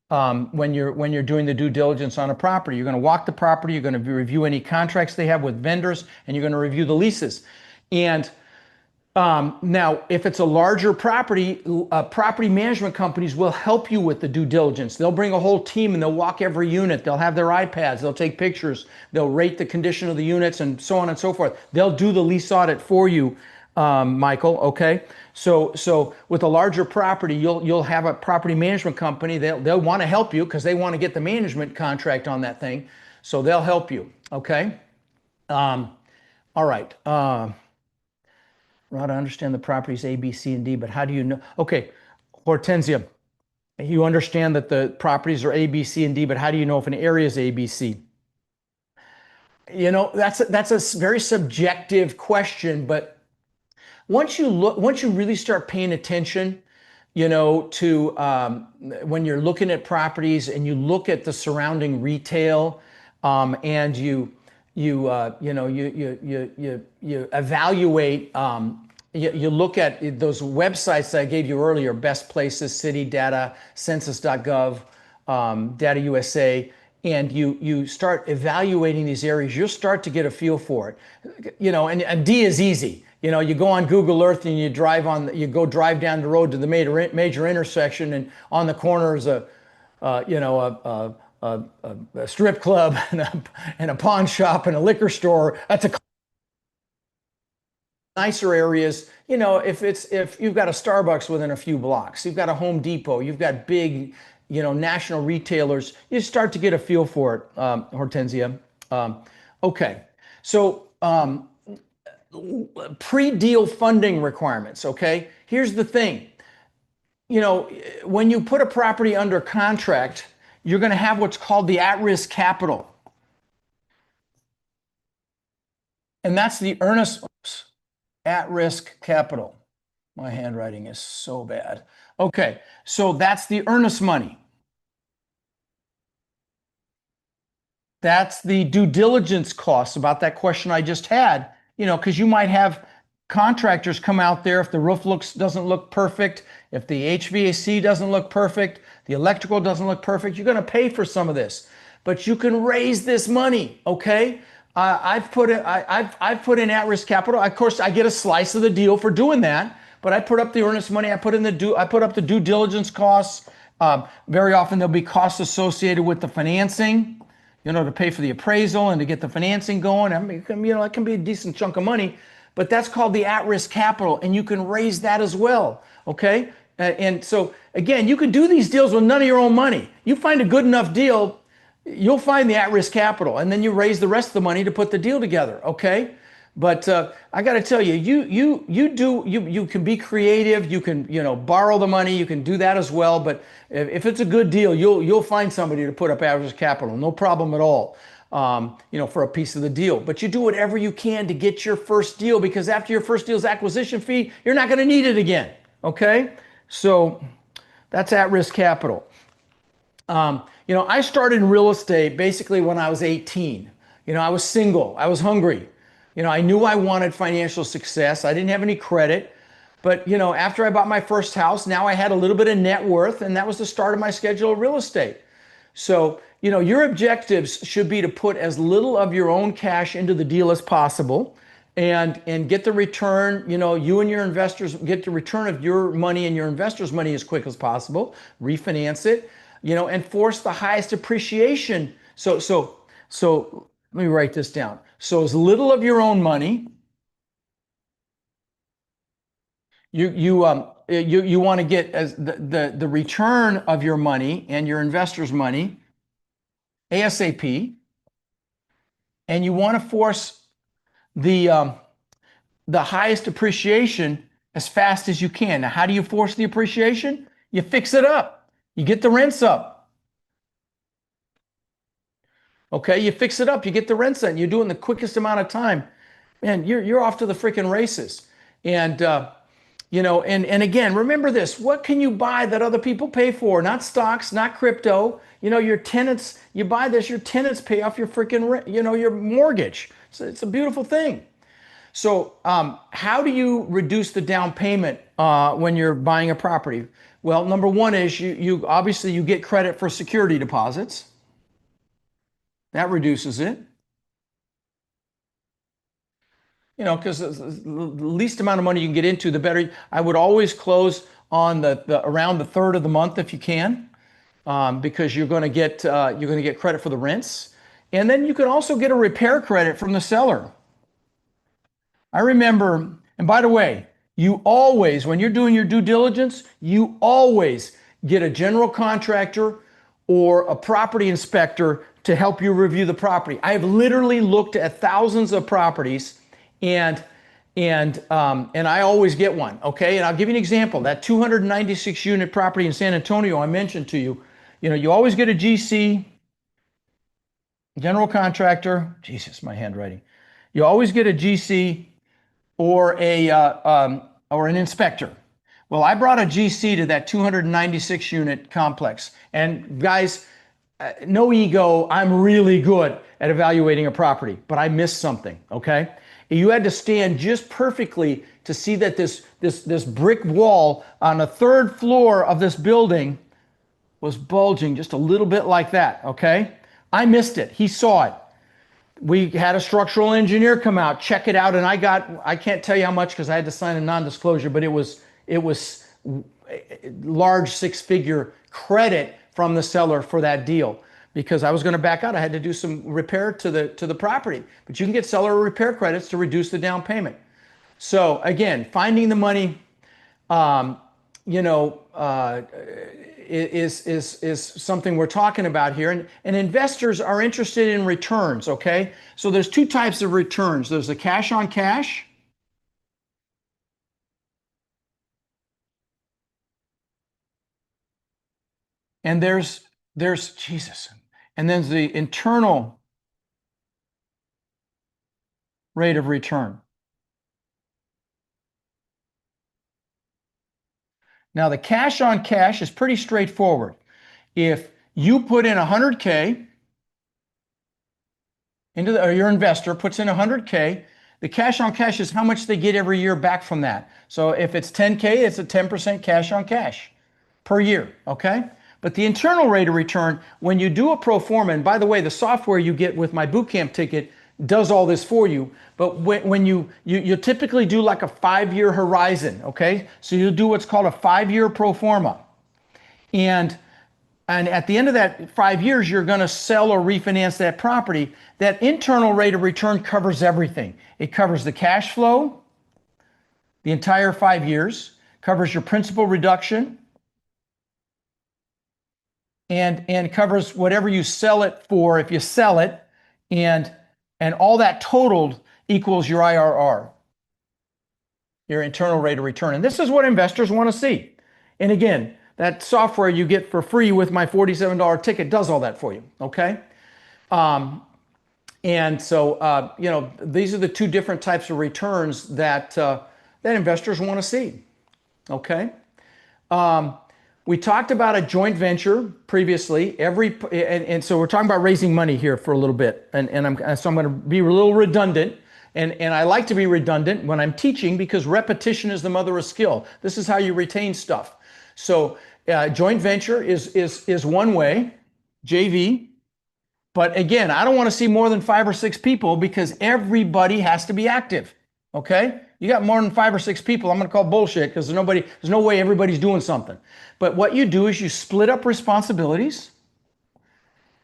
when you're doing the due diligence on a property. You're going to walk the property. You're going to review any contracts they have with vendors, and you're going to review the leases. And now, if it's a larger property, property management companies will help you with the due diligence. They'll bring a whole team and they'll walk every unit. They'll have their iPads. They'll take pictures. They'll rate the condition of the units and so on and so forth. They'll do the lease audit for you, Michael. Okay. So with a larger property, you'll have a property management company. They'll want to help you because they want to get the management contract on that thing. So they'll help you. Okay. All right. Rod, I understand the properties A, B, C, and D, but how do you know? Okay, Hortensia, you understand that the properties are A, B, C, and D, but how do you know if an area is A, B, C? You know, that's a very subjective question, but once you really start paying attention, you know, to when you're looking at properties and you look at the surrounding retail, and you evaluate, you look at those websites that I gave you earlier, Best Places, City Data, Census.gov, Data USA, and you start evaluating these areas, you'll start to get a feel for it. You know, and D is easy. You know, you go on Google Earth and you drive down the road to the major intersection, and on the corner is a strip club and a pawn shop and a liquor store. That's a nicer areas. You know, if you've got a Starbucks within a few blocks, you've got a Home Depot, you've got big, you know, national retailers, you start to get a feel for it, Hortensia. Okay, so pre-deal funding requirements. Okay, here's the thing. You know, when you put a property under contract, you're going to have what's called the at-risk capital. And that's the earnest at-risk capital. My handwriting is so bad. Okay, so that's the earnest money. That's the due diligence costs about that question I just had, you know, because you might have contractors come out there if the roof doesn't look perfect, if the HVAC doesn't look perfect, the electrical doesn't look perfect, you're going to pay for some of this. But you can raise this money, okay? I've put in at-risk capital. Of course, I get a slice of the deal for doing that, but I put up the earnest money. I put up the due diligence costs. Very often there'll be costs associated with the financing, you know, to pay for the appraisal and to get the financing going. I mean, you know, it can be a decent chunk of money, but that's called the at-risk capital, and you can raise that as well, okay? And so, again, you could do these deals with none of your own money. You find a good enough deal, you'll find the at-risk capital, and then you raise the rest of the money to put the deal together, okay? But I got to tell you, you can be creative. You can borrow the money. You can do that as well. But if it's a good deal, you'll find somebody to put up average capital, no problem at all. For a piece of the deal. But you do whatever you can to get your first deal, because after your first deal's acquisition fee, you're not going to need it again. Okay, so that's at-risk capital. I started in real estate basically when I was 18. I was single. I was hungry. I knew I wanted financial success. I didn't have any credit. But, after I bought my first house, now I had a little bit of net worth, and that was the start of my schedule of real estate. So, your objectives should be to put as little of your own cash into the deal as possible and get the return, you and your investors get the return of your money and your investors' money as quick as possible, refinance it, and force the highest appreciation. So let me write this down. So as little of your own money, you want to get as the return of your money and your investors' money ASAP, and you want to force the highest appreciation as fast as you can. Now, how do you force the appreciation? You fix it up. You get the rents up. Okay, you fix it up. You get the rents up. You do it in the quickest amount of time. Man, you're off to the freaking races. And and again, remember this: what can you buy that other people pay for? Not stocks, not crypto. Your tenants. You buy this, your tenants pay off your freaking your mortgage. So it's a beautiful thing. So how do you reduce the down payment when you're buying a property? Well, number one is you obviously you get credit for security deposits. That reduces it. Because the least amount of money you can get into, the better. I would always close on the around the third of the month if you can, because you're going to get credit for the rents, and then you can also get a repair credit from the seller. I remember, and by the way, you always, when you're doing your due diligence, you always get a general contractor or a property inspector to help you review the property. I have literally looked at thousands of properties, and I always get one. Okay, and I'll give you an example. That 296 unit property in San Antonio I mentioned to you. You always get a GC, general contractor. Jesus, my handwriting. You always get a GC or an inspector. Well, I brought a GC to that 296 unit complex, and guys, no ego, I'm really good at evaluating a property, but I missed something. Okay, you had to stand just perfectly to see that this brick wall on the third floor of this building was bulging just a little bit like that. Okay, I missed it. He saw it. We had a structural engineer come out, check it out, and I can't tell you how much because I had to sign a non-disclosure, but it was large six-figure credit from the seller for that deal, because I was going to back out. I had to do some repair to the property, but you can get seller repair credits to reduce the down payment. So again, finding the money, is something we're talking about here, and investors are interested in returns. Okay, so there's two types of returns. There's the cash on cash, and there's Jesus, and then the internal rate of return. Now, the cash on cash is pretty straightforward. If you put in 100K or your investor puts in 100K, the cash on cash is how much they get every year back from that. So if it's 10K, it's a 10% cash on cash per year, okay? But the internal rate of return, when you do a pro forma, and by the way, the software you get with my bootcamp ticket does all this for you, but when you typically do like a 5-year horizon, okay? So you do what's called a 5-year pro forma. And at the end of that 5 years, you're going to sell or refinance that property. That internal rate of return covers everything. It covers the cash flow, the entire 5 years, covers your principal reduction, and covers whatever you sell it for if you sell it, and all that totaled equals your IRR, your internal rate of return. And this is what investors want to see. And again, that software you get for free with my $47 ticket does all that for you, okay? And so, these are the two different types of returns that investors want to see, okay? We talked about a joint venture previously. And so we're talking about raising money here for a little bit, and I'm going to be a little redundant. And I like to be redundant when I'm teaching because repetition is the mother of skill. This is how you retain stuff. So joint venture is one way, JV. But again, I don't want to see more than 5 or 6 people because everybody has to be active. Okay? You got more than 5 or 6 people, I'm going to call bullshit because there's no way everybody's doing something. But what you do is you split up responsibilities.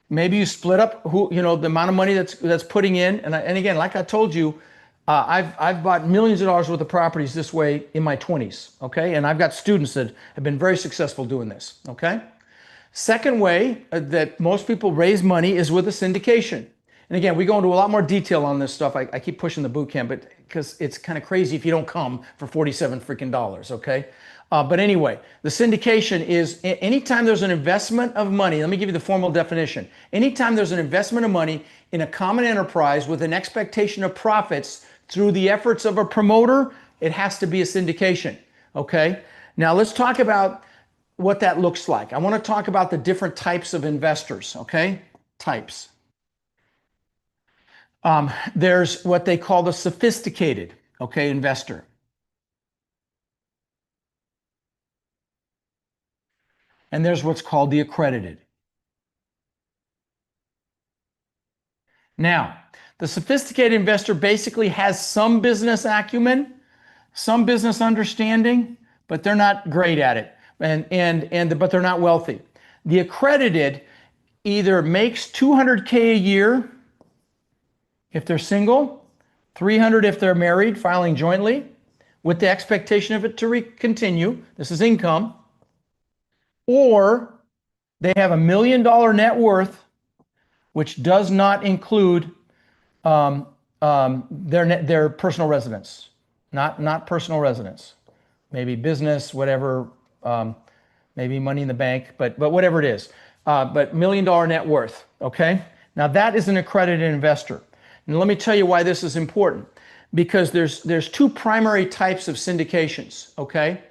Maybe you split up the amount of money that's putting in. And again, like I told you, I've bought millions of dollars worth of properties this way in my 20s. Okay, and I've got students that have been very successful doing this. Okay, second way that most people raise money is with a syndication. And again, we go into a lot more detail on this stuff. I keep pushing the boot camp, but because it's kind of crazy if you don't come for 47 freaking dollars. Okay. But anyway, the syndication is anytime there's an investment of money. Let me give you the formal definition. Anytime there's an investment of money in a common enterprise with an expectation of profits through the efforts of a promoter, it has to be a syndication. Okay. Now let's talk about what that looks like. I want to talk about the different types of investors. Okay. Types. There's what they call the sophisticated, investor. And there's what's called the accredited. Now, the sophisticated investor basically has some business acumen, some business understanding, but they're not great at it, but they're not wealthy. The accredited either makes $200K a year if they're single, $300 if they're married, filing jointly, with the expectation of it to continue. This is income. Or they have $1 million net worth, which does not include their personal residence, not personal residence, maybe business, whatever, maybe money in the bank, but whatever it is, but $1 million net worth. Okay, now that is an accredited investor, and let me tell you why this is important. Because there's 2 primary types of syndications. Okay.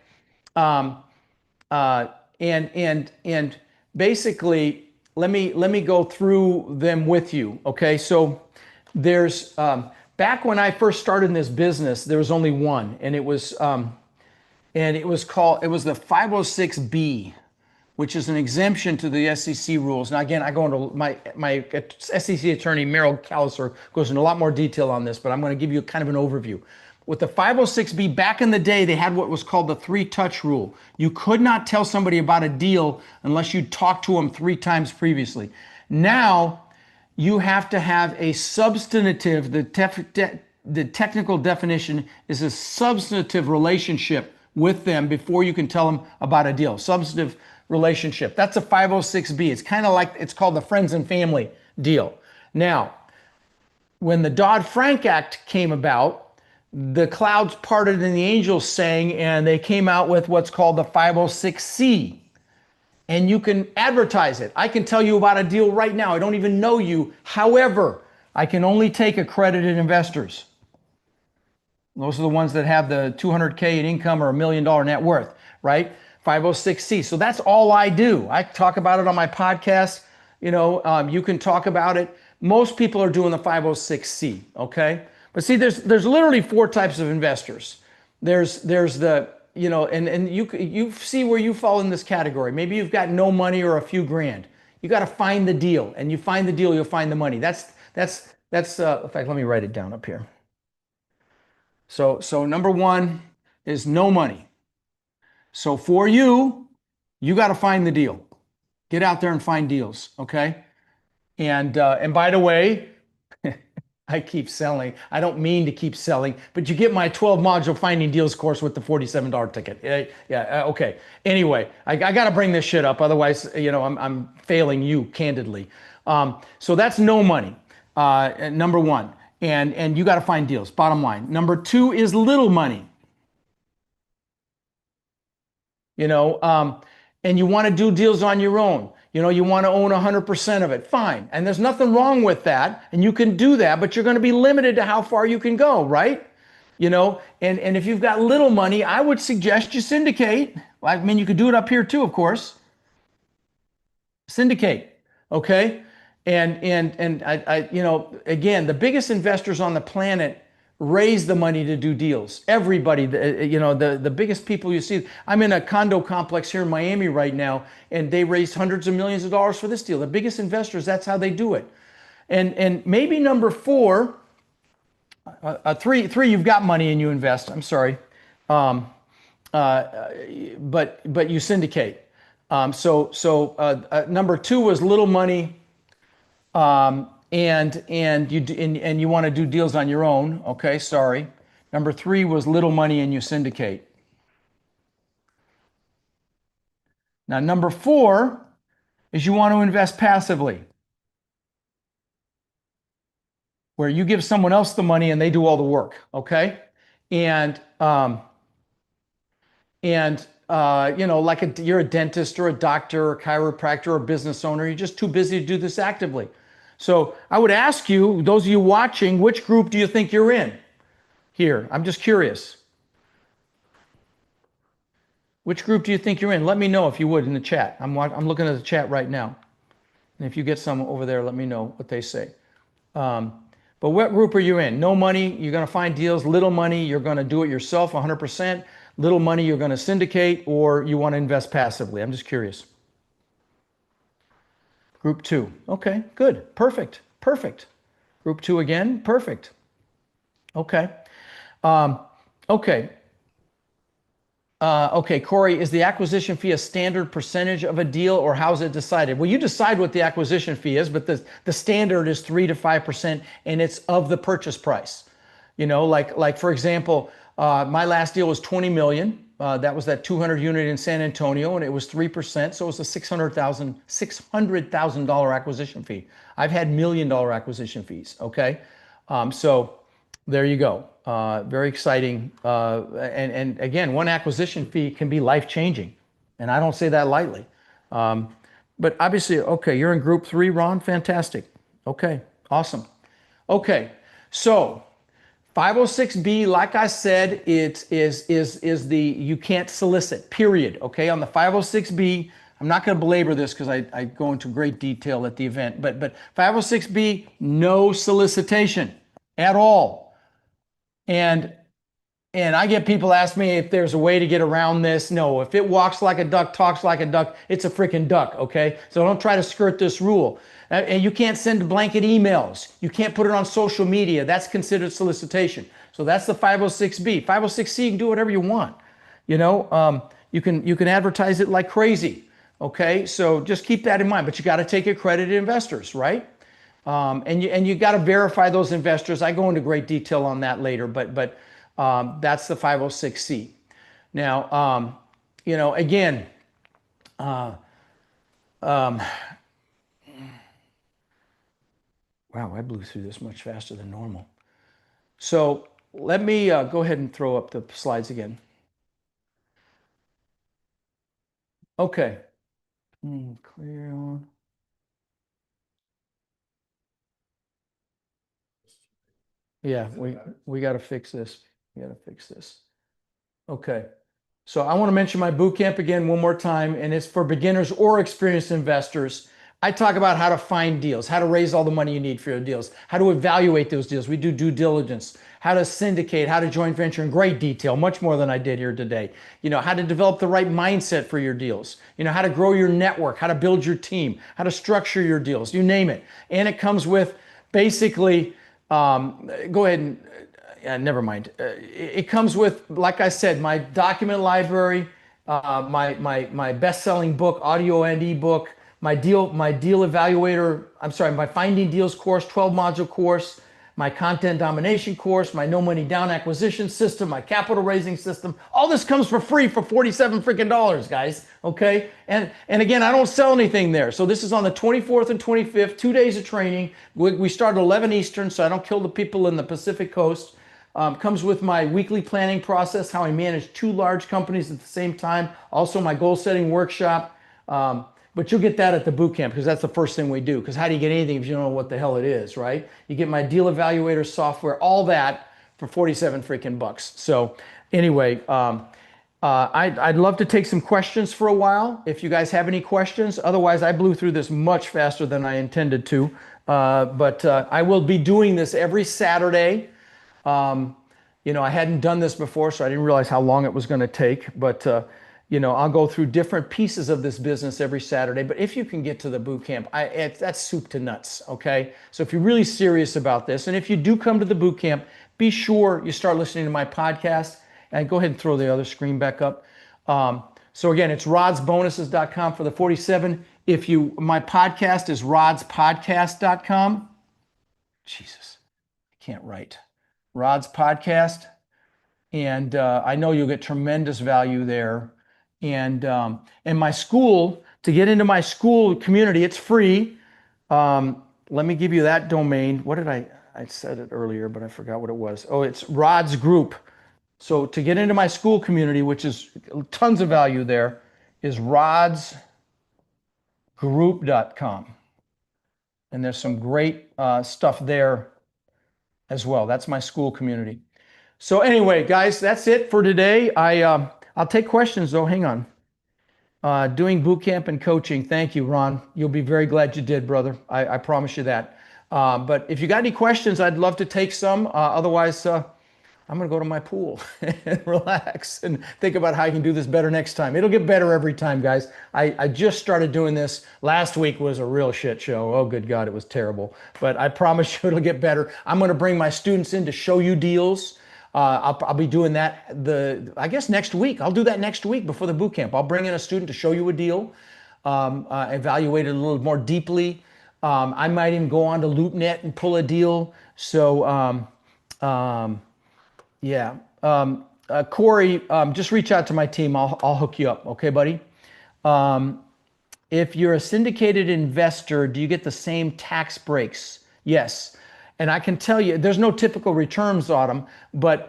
And basically, let me go through them with you. Okay, so there's back when I first started in this business, there was only one, and it was the 506B, which is an exemption to the SEC rules. Now again, I go into my SEC attorney Merrill Calliser goes into a lot more detail on this, but I'm going to give you kind of an overview. With the 506B, back in the day, they had what was called the 3-touch rule. You could not tell somebody about a deal unless you talked to them 3 times previously. Now, you have to have a substantive, the technical definition is a substantive relationship with them before you can tell them about a deal. Substantive relationship. That's a 506B. It's kind of like, it's called the friends and family deal. Now, when the Dodd-Frank Act came about, the clouds parted and the angels sang, and they came out with what's called the 506C. And you can advertise it. I can tell you about a deal right now. I don't even know you. However, I can only take accredited investors. Those are the ones that have the 200K in income or $1 million net worth, right? 506C. So that's all I do. I talk about it on my podcast. You can talk about it. Most people are doing the 506C, okay? But see, there's literally 4 types of investors. There's the, and you see where you fall in this category. Maybe you've got no money or a few grand. You got to find the deal, and you find the deal, you'll find the money. That's in fact, let me write it down up here. So number 1 is no money. So for you got to find the deal. Get out there and find deals, okay? And by the way, I keep selling. I don't mean to keep selling, but you get my 12 module finding deals course with the $47 ticket. Yeah, okay. Anyway, I got to bring this shit up. Otherwise, I'm failing you candidly. So that's no money. Number 1. And you got to find deals, bottom line. Number two is little money. You know, and you want to do deals on your own. You know, you want to own 100% of it. Fine. And there's nothing wrong with that. And you can do that, but you're going to be limited to how far you can go, right? You know, and if you've got little money, I would suggest you syndicate. I mean, you could do it up here too, of course. Syndicate, okay? And I you know, again, the biggest investors on the planet raise the money to do deals. Everybody, you know, the biggest people you see. I'm in a condo complex here in Miami right now, and they raised hundreds of millions of dollars for this deal. The biggest investors, that's how they do it. And maybe number four, three, you've got money and you invest. I'm sorry, but you syndicate. Number two was little money, and you want to do deals on your own. Okay, sorry. Number three was little money and you syndicate. Now, number four is you want to invest passively, where you give someone else the money and they do all the work. Okay, and you know, like you're a dentist or a doctor or a chiropractor or a business owner, you're just too busy to do this actively. So I would ask you, those of you watching, which group do you think you're in here? I'm just curious. Which group do you think you're in? Let me know if you would in the chat. I'm looking at the chat right now. And if you get some over there, let me know what they say. But what group are you in? No money, you're going to find deals. Little money, you're going to do it yourself 100%. Little money, you're going to syndicate, or you want to invest passively. I'm just curious. Group two. Okay, good. Perfect. Perfect. Group two again. Perfect. Okay. Okay. Okay, Corey, is the acquisition fee a standard percentage of a deal, or how's it decided? Well, you decide what the acquisition fee is, but the standard is 3 to 5%, and it's of the purchase price. You know, like for example, my last deal was 20 million. That was that 200 unit in San Antonio, and it was 3%. So it was a $600,000 acquisition fee. I've had $1 million acquisition fees. Okay. So there you go. Very exciting. And again, one acquisition fee can be life-changing. And I don't say that lightly. But obviously, okay, you're in group three, Ron. Fantastic. Okay. Awesome. Okay. So 506B, like I said, it is the, you can't solicit, period. Okay, on the 506B, I'm not going to belabor this because I go into great detail at the event, but 506B, no solicitation at all. And I get people ask me if there's a way to get around this. No, if it walks like a duck, talks like a duck, it's a freaking duck, okay? So don't try to skirt this rule. And you can't send blanket emails. You can't put it on social media. That's considered solicitation. So that's the 506B. 506C, you can do whatever you want. You know, you can advertise it like crazy. Okay, so just keep that in mind. But you got to take accredited investors, right? And you got to verify those investors. I go into great detail on that later, but that's the 506C. Now, you know, again, wow, I blew through this much faster than normal. So let me go ahead and throw up the slides again. Okay. Clear on. Yeah, we got to fix this. We got to fix this. Okay. So I want to mention my boot camp again one more time, and it's for beginners or experienced investors. I talk about how to find deals, how to raise all the money you need for your deals, how to evaluate those deals. We do due diligence, how to syndicate, how to joint venture in great detail, much more than I did here today. You know, how to develop the right mindset for your deals, you know, how to grow your network, how to build your team, how to structure your deals, you name it. And it comes with basically, go ahead and, never mind. It comes with, like I said, my document library, my best-selling book, audio and ebook, my deal evaluator, I'm sorry, my Finding Deals course, 12-module course, my content domination course, my no money down acquisition system, my capital raising system. All this comes for free for 47 freaking dollars, guys. Okay. And again, I don't sell anything there. So this is on the 24th and 25th, 2 days of training. We start at 11 Eastern, so I don't kill the people in the Pacific Coast. Comes with my weekly planning process, how I manage 2 large companies at the same time. Also my goal setting workshop. But you'll get that at the boot camp because that's the first thing we do. Because how do you get anything if you don't know what the hell it is, right? You get my deal evaluator software, all that for 47 freaking bucks. So anyway, I'd love to take some questions for a while if you guys have any questions. Otherwise, I blew through this much faster than I intended to. But I will be doing this every Saturday. I hadn't done this before, so I didn't realize how long it was going to take. But I'll go through different pieces of this business every Saturday. But if you can get to the boot camp, that's soup to nuts, okay? So if you're really serious about this, and if you do come to the boot camp, be sure you start listening to my podcast. And go ahead and throw the other screen back up. So again, it's rodsbonuses.com for the 47. My podcast is rodspodcast.com. Jesus, I can't write. Rod's podcast. And I know you'll get tremendous value there. And my school, to get into my school community, it's free. Let me give you that domain. What did I said it earlier, but I forgot what it was. Oh, it's Rod's Group. So to get into my school community, which is tons of value there, is rodsgroup.com. And there's some great stuff there as well. That's my school community. So anyway, guys, that's it for today. I'll take questions though. Hang on. Doing boot camp and coaching. Thank you, Ron. You'll be very glad you did, brother. I promise you that. But if you got any questions, I'd love to take some. Otherwise, I'm going to go to my pool and relax and think about how I can do this better next time. It'll get better every time, guys. I just started doing this. Last week was a real shit show. Oh, good God, it was terrible. But I promise you it'll get better. I'm going to bring my students in to show you deals. I'll be doing that I guess next week. I'll do that next week before the boot camp. I'll bring in a student to show you a deal, evaluate it a little more deeply. I might even go on to LoopNet and pull a deal. So, yeah. Corey, just reach out to my team. I'll hook you up. Okay, buddy? If you're a syndicated investor, do you get the same tax breaks? Yes. And I can tell you, there's no typical returns on them, but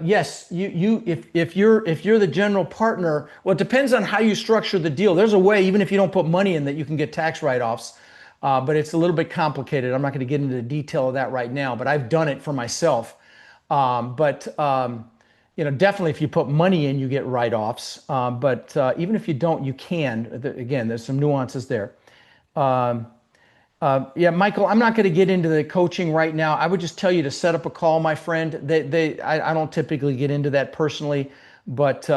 yes, if you're the general partner, well, it depends on how you structure the deal. There's a way, even if you don't put money in, that you can get tax write-offs, but it's a little bit complicated. I'm not going to get into the detail of that right now, but I've done it for myself. Definitely if you put money in, you get write-offs. But even if you don't, you can. Again, there's some nuances there. Yeah, Michael, I'm not going to get into the coaching right now. I would just tell you to set up a call, my friend. I don't typically get into that personally, but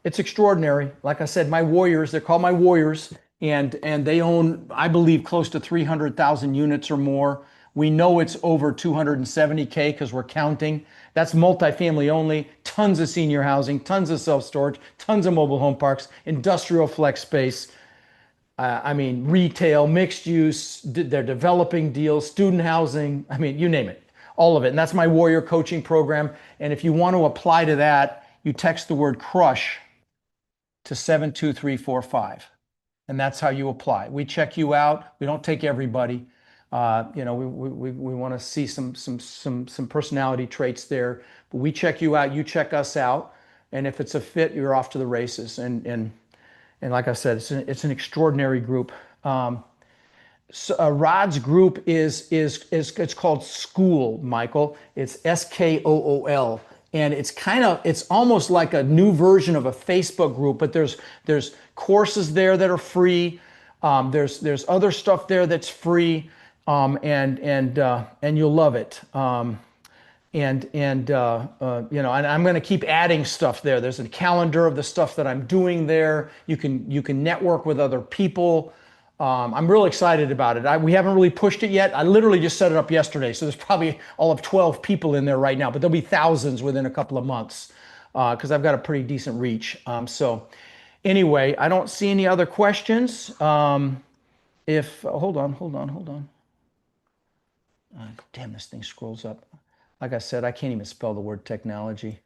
it's extraordinary. Like I said, my warriors, they're called my warriors, and they own, I believe, close to 300,000 units or more. We know it's over 270K because we're counting. That's multifamily only, tons of senior housing, tons of self-storage, tons of mobile home parks, industrial flex space. Retail, mixed use, they're developing deals, student housing, you name it, all of it. And that's my warrior coaching program. And if you want to apply to that, you text the word crush to 72345. And that's how you apply. We check you out. We don't take everybody. We want to see some personality traits there, but we check you out, you check us out. And if it's a fit, you're off to the races. And like I said, it's an extraordinary group. Rod's group it's called School, Michael. It's SKOOL, and it's almost like a new version of a Facebook group. But there's courses there that are free. There's other stuff there that's free, and you'll love it. And I'm going to keep adding stuff there. There's a calendar of the stuff that I'm doing there. You can network with other people. I'm real excited about it. We haven't really pushed it yet. I literally just set it up yesterday, so there's probably all of 12 people in there right now, but there'll be thousands within a couple of months because I've got a pretty decent reach. So anyway, I don't see any other questions. Hold on. Damn, this thing scrolls up. Like I said, I can't even spell the word technology.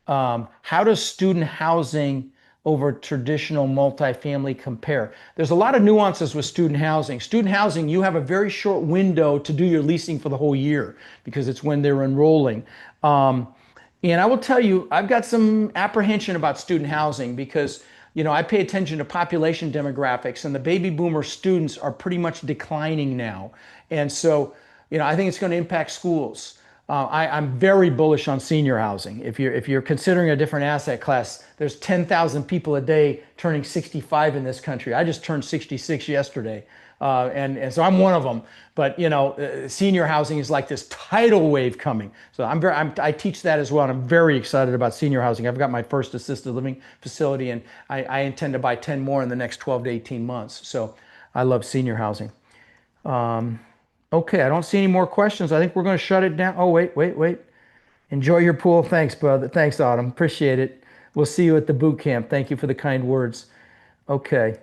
How does student housing over traditional multifamily compare? There's a lot of nuances with student housing. Student housing, you have a very short window to do your leasing for the whole year because it's when they're enrolling. Um, and I will tell you, I've got some apprehension about student housing because, I pay attention to population demographics and the baby boomer students are pretty much declining now. And so, I think it's going to impact schools. I'm very bullish on senior housing. If you're considering a different asset class, there's 10,000 people a day turning 65 in this country. I just turned 66 yesterday, and so I'm one of them. But senior housing is like this tidal wave coming. So I teach that as well, and I'm very excited about senior housing. I've got my first assisted living facility, and I intend to buy 10 more in the next 12 to 18 months. So I love senior housing. Okay, I don't see any more questions. I think we're going to shut it down. Oh, wait. Enjoy your pool. Thanks, brother. Thanks, Autumn. Appreciate it. We'll see you at the boot camp. Thank you for the kind words. Okay.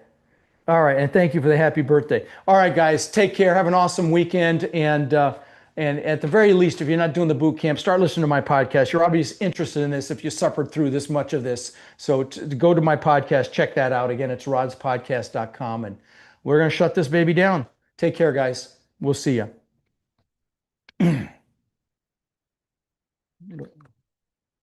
All right, and thank you for the happy birthday. All right, guys, take care. Have an awesome weekend, and at the very least, if you're not doing the boot camp, start listening to my podcast. You're obviously interested in this if you suffered through this much of this. So go to my podcast, check that out. Again, it's rodspodcast.com, and we're going to shut this baby down. Take care, guys. We'll see you.